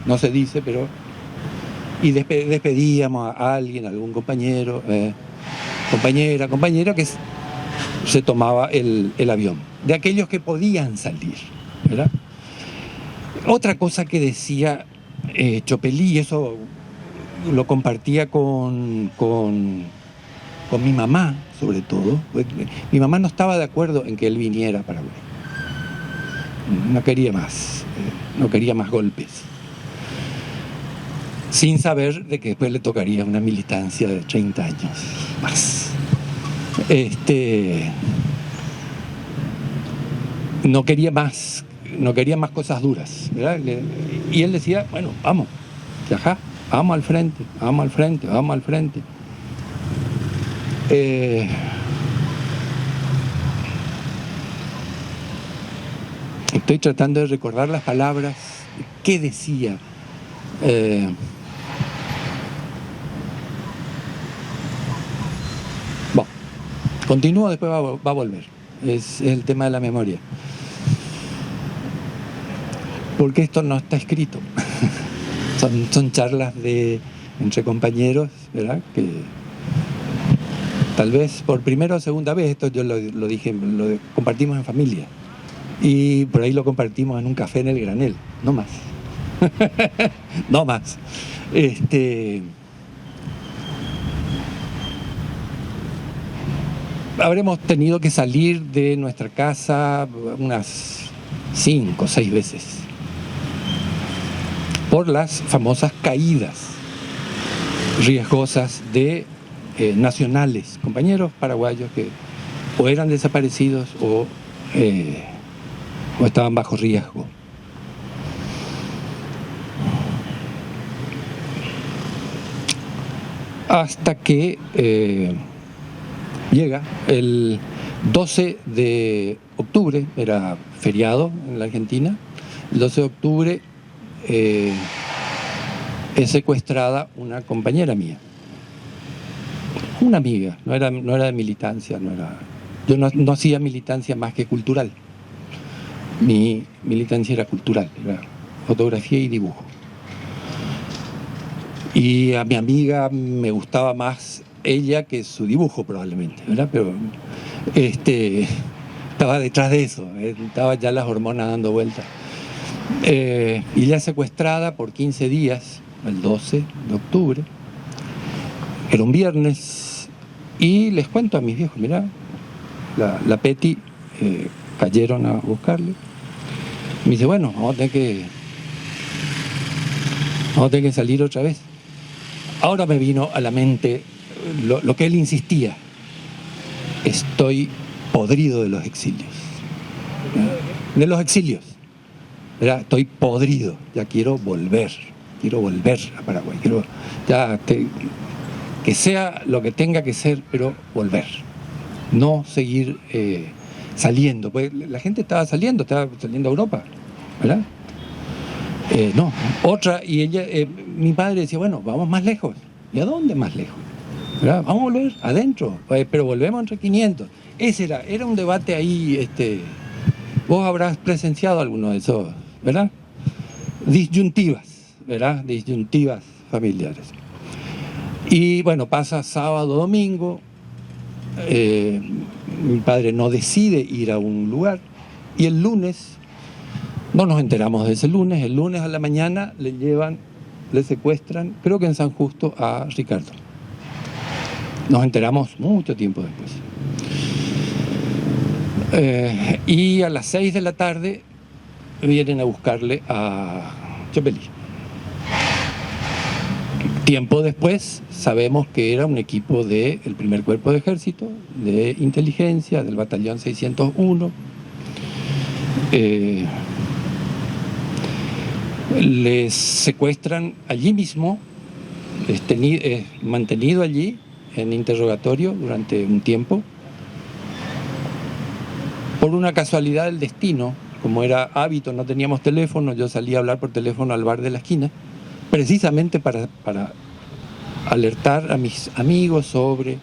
no se dice, pero... Y despedíamos a alguien, a algún compañero, compañera que se tomaba el avión, de aquellos que podían salir, ¿verdad? Otra cosa que decía Chopelí, y eso lo compartía con mi mamá, sobre todo. Mi mamá no estaba de acuerdo en que él viniera a Paraguay. No quería más golpes. Sin saber de que después le tocaría una militancia de 30 años más. No quería más cosas duras, ¿verdad? Y él decía, bueno, vamos, vamos al frente. Estoy tratando de recordar las palabras, ¿qué decía? Bueno, continúo, después va a volver. Es el tema de la memoria. Porque esto no está escrito. Son charlas entre compañeros, ¿verdad? Que tal vez por primera o segunda vez, esto yo lo dije, lo compartimos en familia. Y por ahí lo compartimos en un café en el Granel, no más. No más. Habremos tenido que salir de nuestra casa unas 5 o 6 veces por las famosas caídas riesgosas de nacionales, compañeros paraguayos que o eran desaparecidos o estaban bajo riesgo. Hasta que llega el 12 de octubre, era feriado en la Argentina, el 12 de octubre es secuestrada una compañera mía, una amiga, no era de militancia, yo no hacía militancia más que cultural, mi militancia era cultural, era fotografía y dibujo. Y a mi amiga me gustaba más ella que su dibujo probablemente, ¿verdad? Pero estaba detrás de eso, estaba ya las hormonas dando vueltas. Y ella secuestrada por 15 días, el 12 de octubre, era un viernes, y les cuento a mis viejos, mirá, la Peti cayeron a buscarle. Me dice, bueno, vamos a tener que salir otra vez. Ahora me vino a la mente lo que él insistía. Estoy podrido de los exilios. De los exilios. ¿Verdad? Estoy podrido. Ya quiero volver a Paraguay. Que sea lo que tenga que ser, pero volver. No seguir saliendo. Pues la gente estaba saliendo a Europa, ¿verdad? No, otra, y ella, mi padre decía, bueno, vamos más lejos. ¿Y a dónde más lejos? ¿Verdad? Vamos a volver adentro, pero volvemos entre 500. Ese era un debate ahí, vos habrás presenciado alguno de esos, ¿verdad? Disyuntivas, ¿verdad? Disyuntivas familiares. Y bueno, pasa sábado, domingo, mi padre no decide ir a un lugar, y el lunes, no nos enteramos de ese lunes, el lunes a la mañana le secuestran, creo que en San Justo, a Ricardo. Nos enteramos mucho tiempo después. Y a las 6 de la tarde vienen a buscarle a Chepelí. Tiempo después sabemos que era un equipo del primer cuerpo de ejército, de inteligencia, del batallón 601. Les secuestran allí mismo, mantenido allí en interrogatorio durante un tiempo. Por una casualidad del destino, como era hábito, no teníamos teléfono, yo salía a hablar por teléfono al bar de la esquina, precisamente para alertar a mis amigos sobre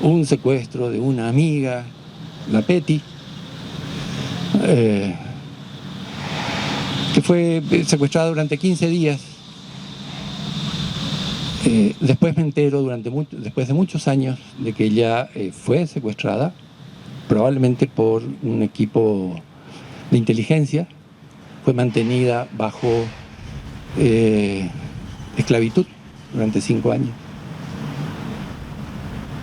un secuestro de una amiga, la Peti, que fue secuestrada durante 15 días. Después me entero, después de muchos años, de que ella fue secuestrada, probablemente por un equipo de inteligencia, fue mantenida bajo esclavitud durante 5 años.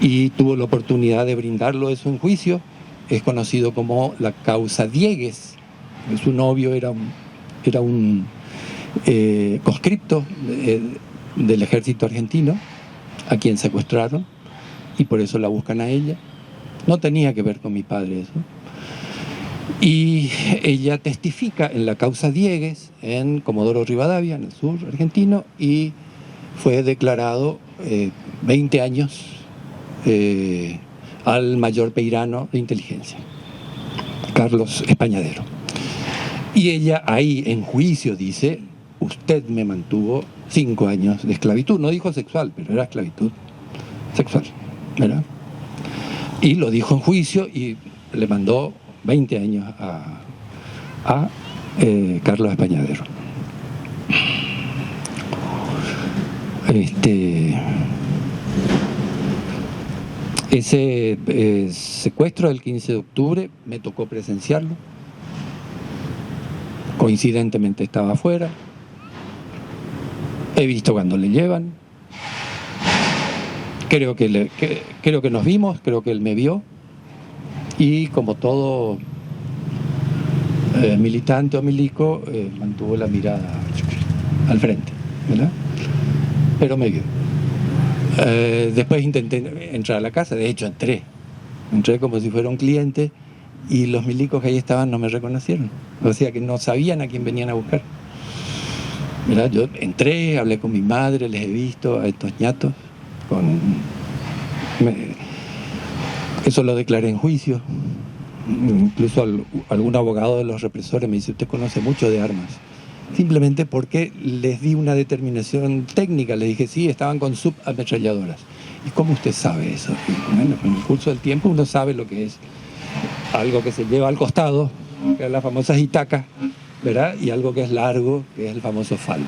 Y tuvo la oportunidad de brindarlo eso en juicio. Es conocido como la causa Diegues. Su novio era un conscripto del ejército argentino, a quien secuestraron, y por eso la buscan a ella. No tenía que ver con mi padre eso. Y ella testifica en la causa Diegues, en Comodoro Rivadavia, en el sur argentino, y fue declarado 20 años al mayor peirano de inteligencia, Carlos Españadero. Y ella ahí en juicio dice, usted me mantuvo 5 años de esclavitud. No dijo sexual, pero era esclavitud sexual, ¿verdad? Y lo dijo en juicio y le mandó 20 años a Carlos Españadero. Ese secuestro del 15 de octubre me tocó presenciarlo. Coincidentemente estaba afuera. He visto cuando le llevan. Creo que nos vimos, creo que él me vio. Y como todo militante o milico, mantuvo la mirada al frente, ¿verdad? Pero me vio. Después intenté entrar a la casa, de hecho entré como si fuera un cliente y los milicos que ahí estaban no me reconocieron, o sea que no sabían a quién venían a buscar. ¿Verdad? Yo entré, hablé con mi madre, les he visto a estos ñatos, eso lo declaré en juicio. Incluso algún abogado de los represores me dice: usted conoce mucho de armas. Simplemente porque les di una determinación técnica, les dije: sí, estaban con subametralladoras. ¿Y cómo usted sabe eso? Y bueno, con el curso del tiempo uno sabe lo que es algo que se lleva al costado, que es la famosa itaca, ¿verdad? Y algo que es largo, que es el famoso FAL.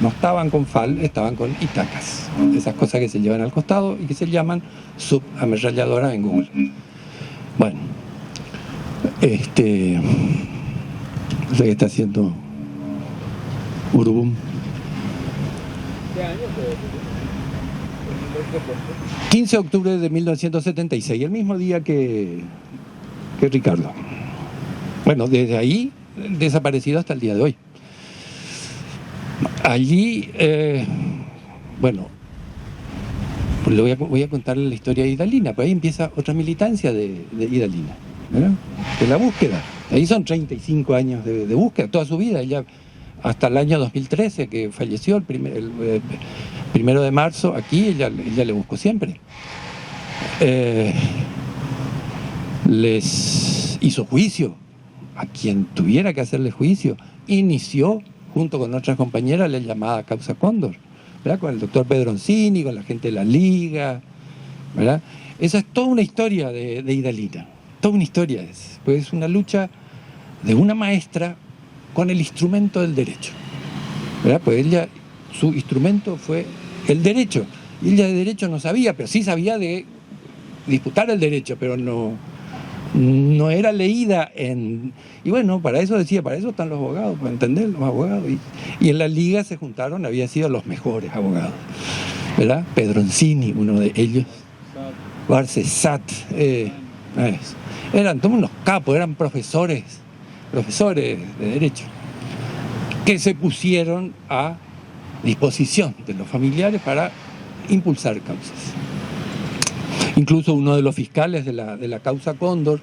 No estaban con FAL, estaban con itacas. Esas cosas que se llevan al costado y que se llaman subametralladoras en Google. Bueno, no sé qué está haciendo Urubum. ¿Qué año fue? 15 de octubre de 1976, el mismo día que Ricardo. Bueno, desde ahí desaparecido hasta el día de hoy. Allí, bueno, pues voy a contarle la historia de Idalina, pues ahí empieza otra militancia de Idalina, ¿verdad? De la búsqueda. Ahí son 35 años de búsqueda, toda su vida. Ella, hasta el año 2013, que falleció el 1 de marzo, aquí ella le buscó siempre. Les hizo juicio a quien tuviera que hacerle juicio. Inició, junto con otras compañeras, la llamada Causa Cóndor, ¿verdad? Con el doctor Pedroncini, con la gente de la Liga, ¿verdad? Esa es toda una historia de Idalina, toda una historia es, pues es una lucha de una maestra con el instrumento del derecho, ¿verdad? Pues ella, su instrumento fue el derecho, y ella de derecho no sabía, pero sí sabía de disputar el derecho, pero no era leída en... Y bueno, para eso decía, para eso están los abogados, para entender los abogados. Y en la Liga se juntaron, habían sido los mejores abogados, ¿verdad? Pedroncini, uno de ellos, Barcesat, eran todos unos capos, eran profesores de derecho, que se pusieron a disposición de los familiares para impulsar causas. Incluso uno de los fiscales de la causa Cóndor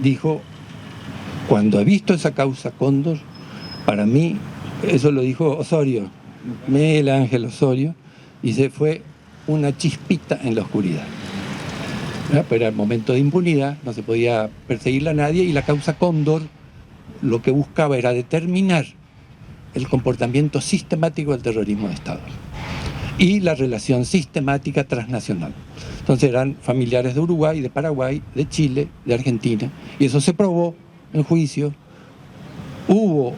dijo: cuando he visto esa causa Cóndor, para mí, eso lo dijo Osorio, Miguel Ángel Osorio, dice, fue una chispita en la oscuridad. ¿Verdad? Pero era el momento de impunidad, no se podía perseguirla a nadie, y la causa Cóndor lo que buscaba era determinar el comportamiento sistemático del terrorismo de Estado y la relación sistemática transnacional. Entonces eran familiares de Uruguay, de Paraguay, de Chile, de Argentina, y eso se probó en juicio. Hubo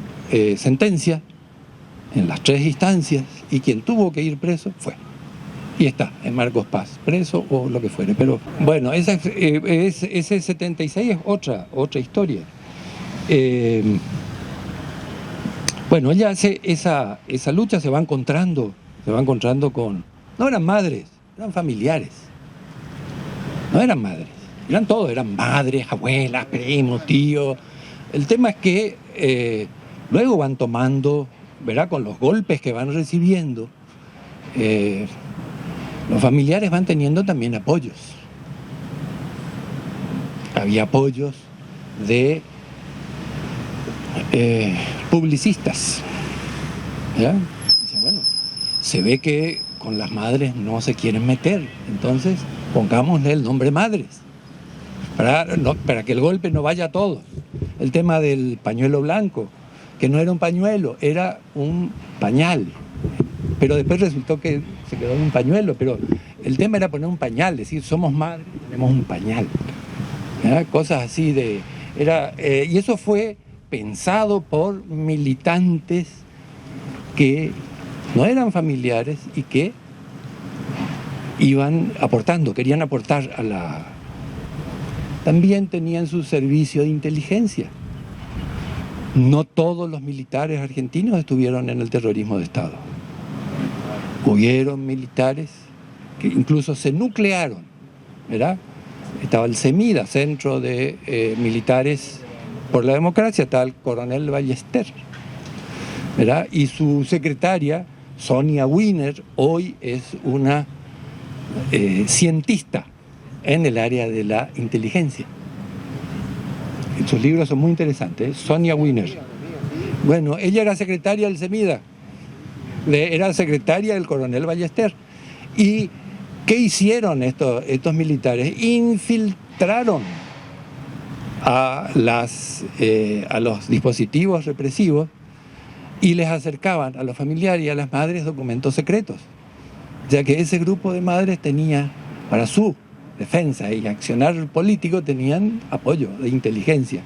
sentencia en las 3 instancias, y quien tuvo que ir preso fue. Y está, en Marcos Paz, preso o lo que fuere. Pero bueno, ese 76 es otra historia. Bueno, ella hace esa lucha, se va encontrando con... No eran madres, eran familiares. No eran madres, eran todos, eran madres, abuelas, primos, tíos. El tema es que luego van tomando, ¿verdad? Con los golpes que van recibiendo, los familiares van teniendo también apoyos. Había apoyos de publicistas, ¿ya? Dicen, bueno, se ve que con las madres no se quieren meter, entonces pongámosle el nombre madres, para que el golpe no vaya a todos. El tema del pañuelo blanco, que no era un pañuelo, era un pañal, pero después resultó que se quedó en un pañuelo, pero el tema era poner un pañal, decir, somos madres, tenemos un pañal, ¿ya? Cosas así de... y eso fue pensado por militantes que no eran familiares y que iban aportando, querían aportar a la... También tenían su servicio de inteligencia. No todos los militares argentinos estuvieron en el terrorismo de Estado. Hubieron militares que incluso se nuclearon, ¿verdad? Estaba el CEMIDA, Centro de Militares por la Democracia, estaba el coronel Ballester, ¿verdad? Y su secretaria, Sonia Wiener, hoy es una cientista en el área de la inteligencia. Sus libros son muy interesantes. Sonia Wiener. Bueno, ella era secretaria del CEMIDA, era secretaria del coronel Ballester. ¿Y qué hicieron estos militares? Infiltraron a los dispositivos represivos y les acercaban a los familiares y a las madres documentos secretos, ya que ese grupo de madres tenía, para su defensa y accionar político, tenían apoyo de inteligencia.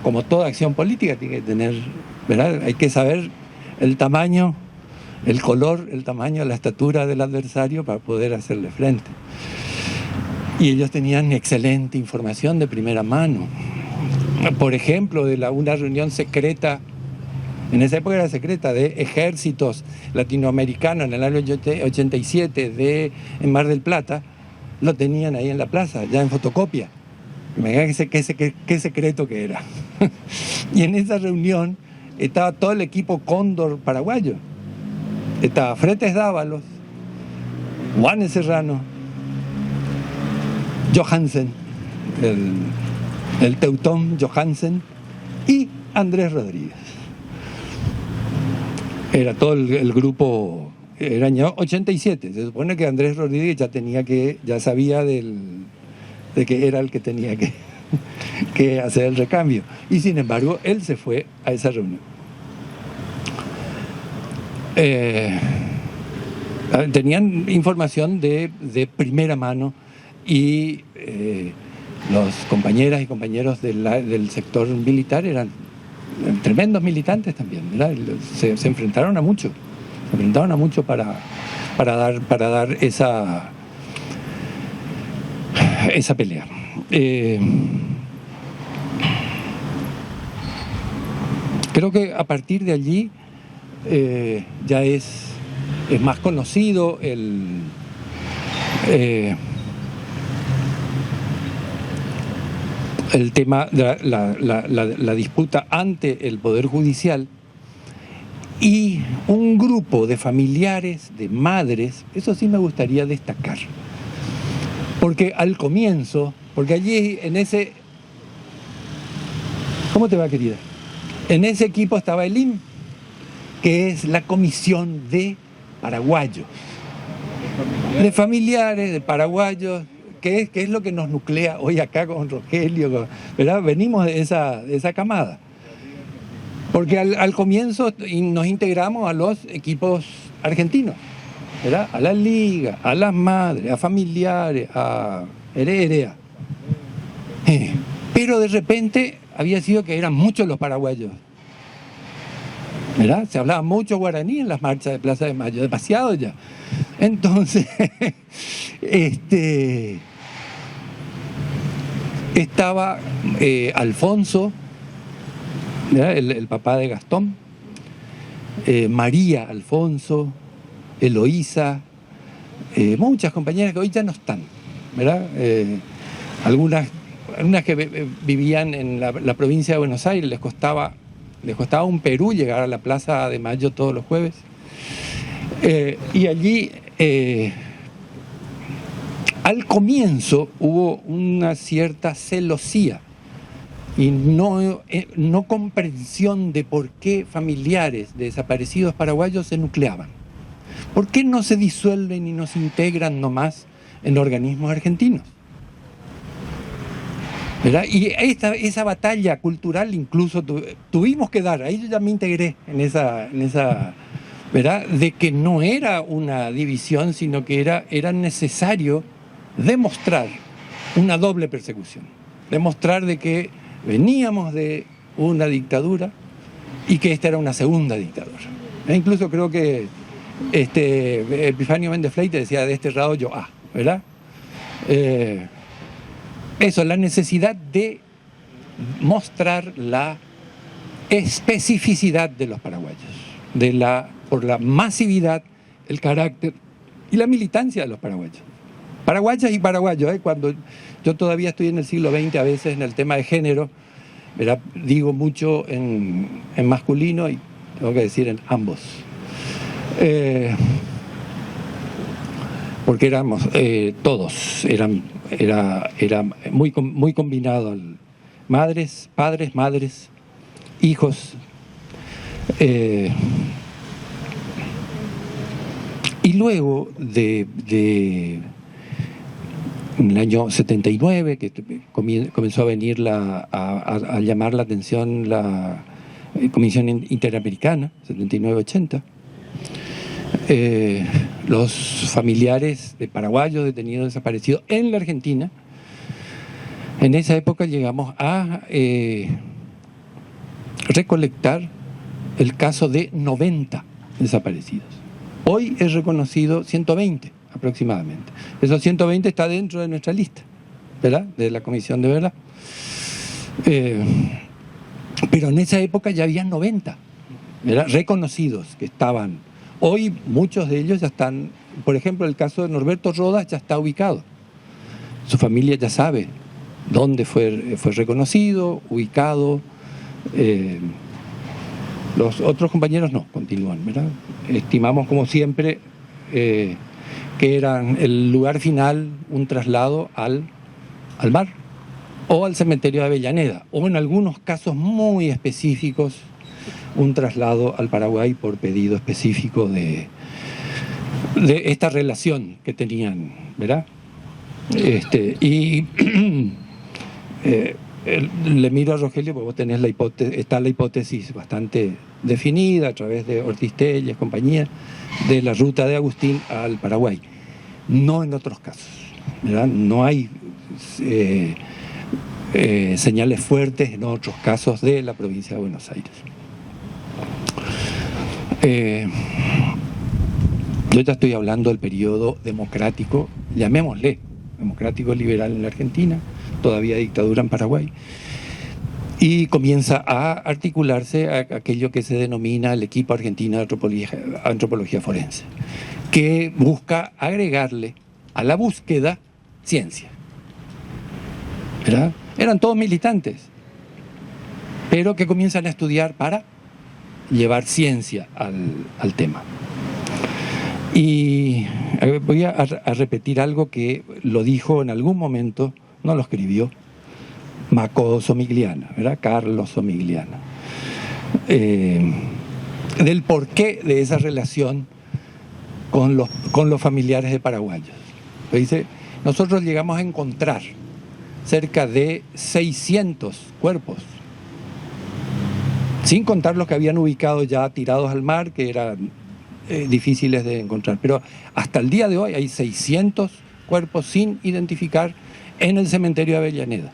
Como toda acción política tiene que tener, ¿verdad? Hay que saber el tamaño, el color, el tamaño, la estatura del adversario para poder hacerle frente. Y ellos tenían excelente información de primera mano. Por ejemplo, una reunión secreta, en esa época era secreta, de ejércitos latinoamericanos en el año 87 en Mar del Plata, lo tenían ahí en la plaza, ya en fotocopia. Imagínense qué secreto que era. Y en esa reunión estaba todo el equipo Cóndor paraguayo. Estaba Fretes Dávalos, Juanes Serrano, Johansen, el teutón Johansen, y Andrés Rodríguez. Era todo el grupo, era año 87. Se supone que Andrés Rodríguez ya sabía de que era el que tenía que hacer el recambio. Y sin embargo, él se fue a esa reunión. Tenían información de primera mano y los compañeras y compañeros del sector militar eran tremendos militantes también, ¿verdad? Se enfrentaron a mucho. Se enfrentaron a mucho para dar esa pelea. Creo que a partir de allí ya es más conocido el tema de la disputa ante el Poder Judicial, y un grupo de familiares, de madres, eso sí me gustaría destacar. Porque al comienzo, porque allí en ese... ¿Cómo te va, querida? En ese equipo estaba el IM, que es la comisión de paraguayos, de familiares, de paraguayos, que es lo que nos nuclea hoy acá con Rogelio, ¿verdad? Venimos de esa camada. Porque al comienzo nos integramos a los equipos argentinos, ¿verdad? A la liga, a las madres, a familiares, a Herea. Pero de repente había sido que eran muchos los paraguayos, ¿verdad? Se hablaba mucho guaraní en las marchas de Plaza de Mayo, demasiado ya. Entonces, estaba Alfonso, el papá de Gastón, María Alfonso, Eloísa, muchas compañeras que hoy ya no están, ¿verdad? Algunas que vivían en la provincia de Buenos Aires, les costaba un Perú llegar a la Plaza de Mayo todos los jueves. Y allí, al comienzo, hubo una cierta celosía y no comprensión de por qué familiares de desaparecidos paraguayos se nucleaban. ¿Por qué no se disuelven y no se integran nomás en organismos argentinos? ¿Verdad? Y esa batalla cultural incluso tuvimos que dar, ahí yo ya me integré en esa ¿verdad? De que no era una división, sino que era necesario demostrar una doble persecución, demostrar de que veníamos de una dictadura y que esta era una segunda dictadura. Incluso creo que Epifanio Méndez Fleite decía desterrado yo ¿verdad? Eso, la necesidad de mostrar la especificidad de los paraguayos, por la masividad, el carácter y la militancia de los paraguayos. Paraguayas y paraguayos, cuando yo todavía estoy en el siglo XX, a veces en el tema de género, ¿verdad? Digo mucho en masculino y tengo que decir en ambos. porque éramos todos, era muy combinado, madres, padres, madres, hijos, y luego en el año 79, que comenzó a venir a llamar la atención la Comisión Interamericana, 79-80, los familiares de paraguayos detenidos desaparecidos en la Argentina. En esa época llegamos a recolectar el caso de 90 desaparecidos. Hoy es reconocido 120 aproximadamente. Esos 120 está dentro de nuestra lista, ¿verdad?, de la Comisión de Verdad. Pero en esa época ya habían 90, ¿verdad?, reconocidos que estaban. Hoy muchos de ellos ya están, por ejemplo, el caso de Norberto Rodas ya está ubicado. Su familia ya sabe dónde fue reconocido, ubicado. Los otros compañeros no, continúan, ¿verdad? Estimamos, como siempre, que era el lugar final un traslado al mar o al cementerio de Avellaneda, o en algunos casos muy específicos un traslado al Paraguay por pedido específico de esta relación que tenían, ¿verdad? Le miro a Rogelio porque vos tenés está la hipótesis bastante definida a través de Ortiz Telles, compañía, de la ruta de Agustín al Paraguay. No en otros casos, ¿verdad? No hay señales fuertes en otros casos de la provincia de Buenos Aires. Yo ya estoy hablando del periodo democrático, llamémosle democrático liberal en la Argentina, todavía dictadura en Paraguay, y comienza a articularse aquello que se denomina el equipo argentino de antropología forense, que busca agregarle a la búsqueda ciencia, ¿verdad? Eran todos militantes, pero que comienzan a estudiar para llevar ciencia al tema. Y voy a repetir algo que lo dijo en algún momento, no lo escribió, Maco Somigliana, ¿verdad? Carlos Somigliana, del porqué de esa relación con los familiares de paraguayos. Dice, nosotros llegamos a encontrar cerca de 600 cuerpos, sin contar los que habían ubicado ya tirados al mar, que eran difíciles de encontrar. Pero hasta el día de hoy hay 600 cuerpos sin identificar en el cementerio de Avellaneda.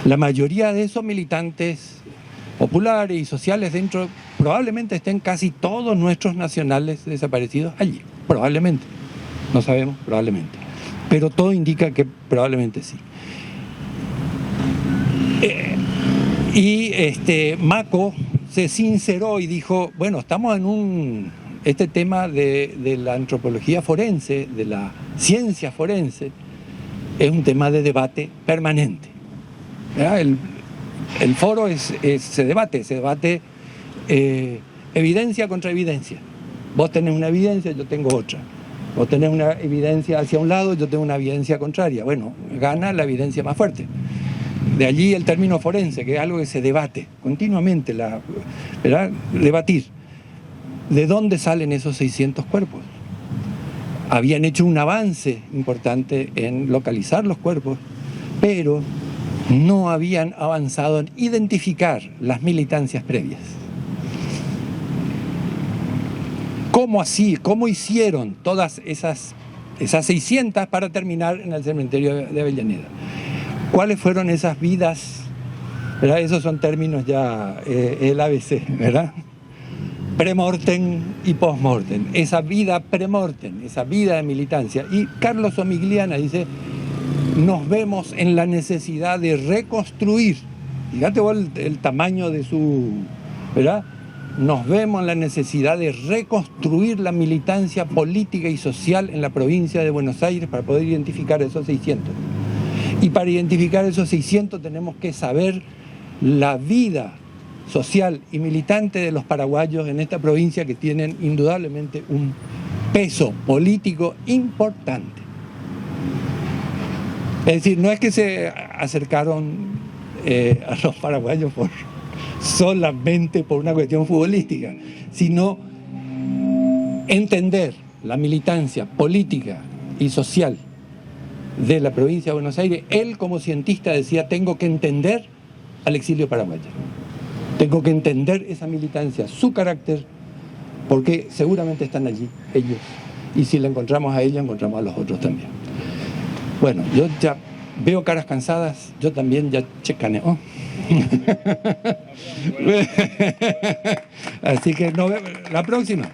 La mayoría de esos militantes populares y sociales dentro, probablemente estén casi todos nuestros nacionales desaparecidos allí. Probablemente. No sabemos, probablemente. Pero todo indica que probablemente sí. Maco se sinceró y dijo, bueno, estamos en este tema de la antropología forense, de la ciencia forense, es un tema de debate permanente. El foro se debate evidencia contra evidencia. Vos tenés una evidencia, yo tengo otra. Vos tenés una evidencia hacia un lado, yo tengo una evidencia contraria. Bueno, gana la evidencia más fuerte. De allí el término forense, que es algo que se debate continuamente, ¿verdad? Debatir. ¿De dónde salen esos 600 cuerpos? Habían hecho un avance importante en localizar los cuerpos, pero no habían avanzado en identificar las militancias previas. ¿Cómo así? ¿Cómo hicieron todas esas 600 para terminar en el cementerio de Avellaneda? ¿Cuáles fueron esas vidas? ¿Verdad? Esos son términos ya, el ABC, ¿verdad? Premortem y postmortem. Esa vida premortem, esa vida de militancia. Y Carlos Somigliana dice, nos vemos en la necesidad de reconstruir. Fíjate vos el tamaño de su... ¿verdad? Nos vemos en la necesidad de reconstruir la militancia política y social en la provincia de Buenos Aires para poder identificar esos 600. Y para identificar esos 600 tenemos que saber la vida social y militante de los paraguayos en esta provincia, que tienen indudablemente peso político importante. Es decir, no es que se acercaron a los paraguayos solamente por una cuestión futbolística, sino entender la militancia política y social de la provincia de Buenos Aires. Él, como cientista, decía: tengo que entender al exilio paraguayo, tengo que entender esa militancia, su carácter, porque seguramente están allí ellos, y si la encontramos a ella, encontramos a los otros también. Bueno, yo ya veo caras cansadas, yo también ya checaneo. Así que nos vemos la próxima.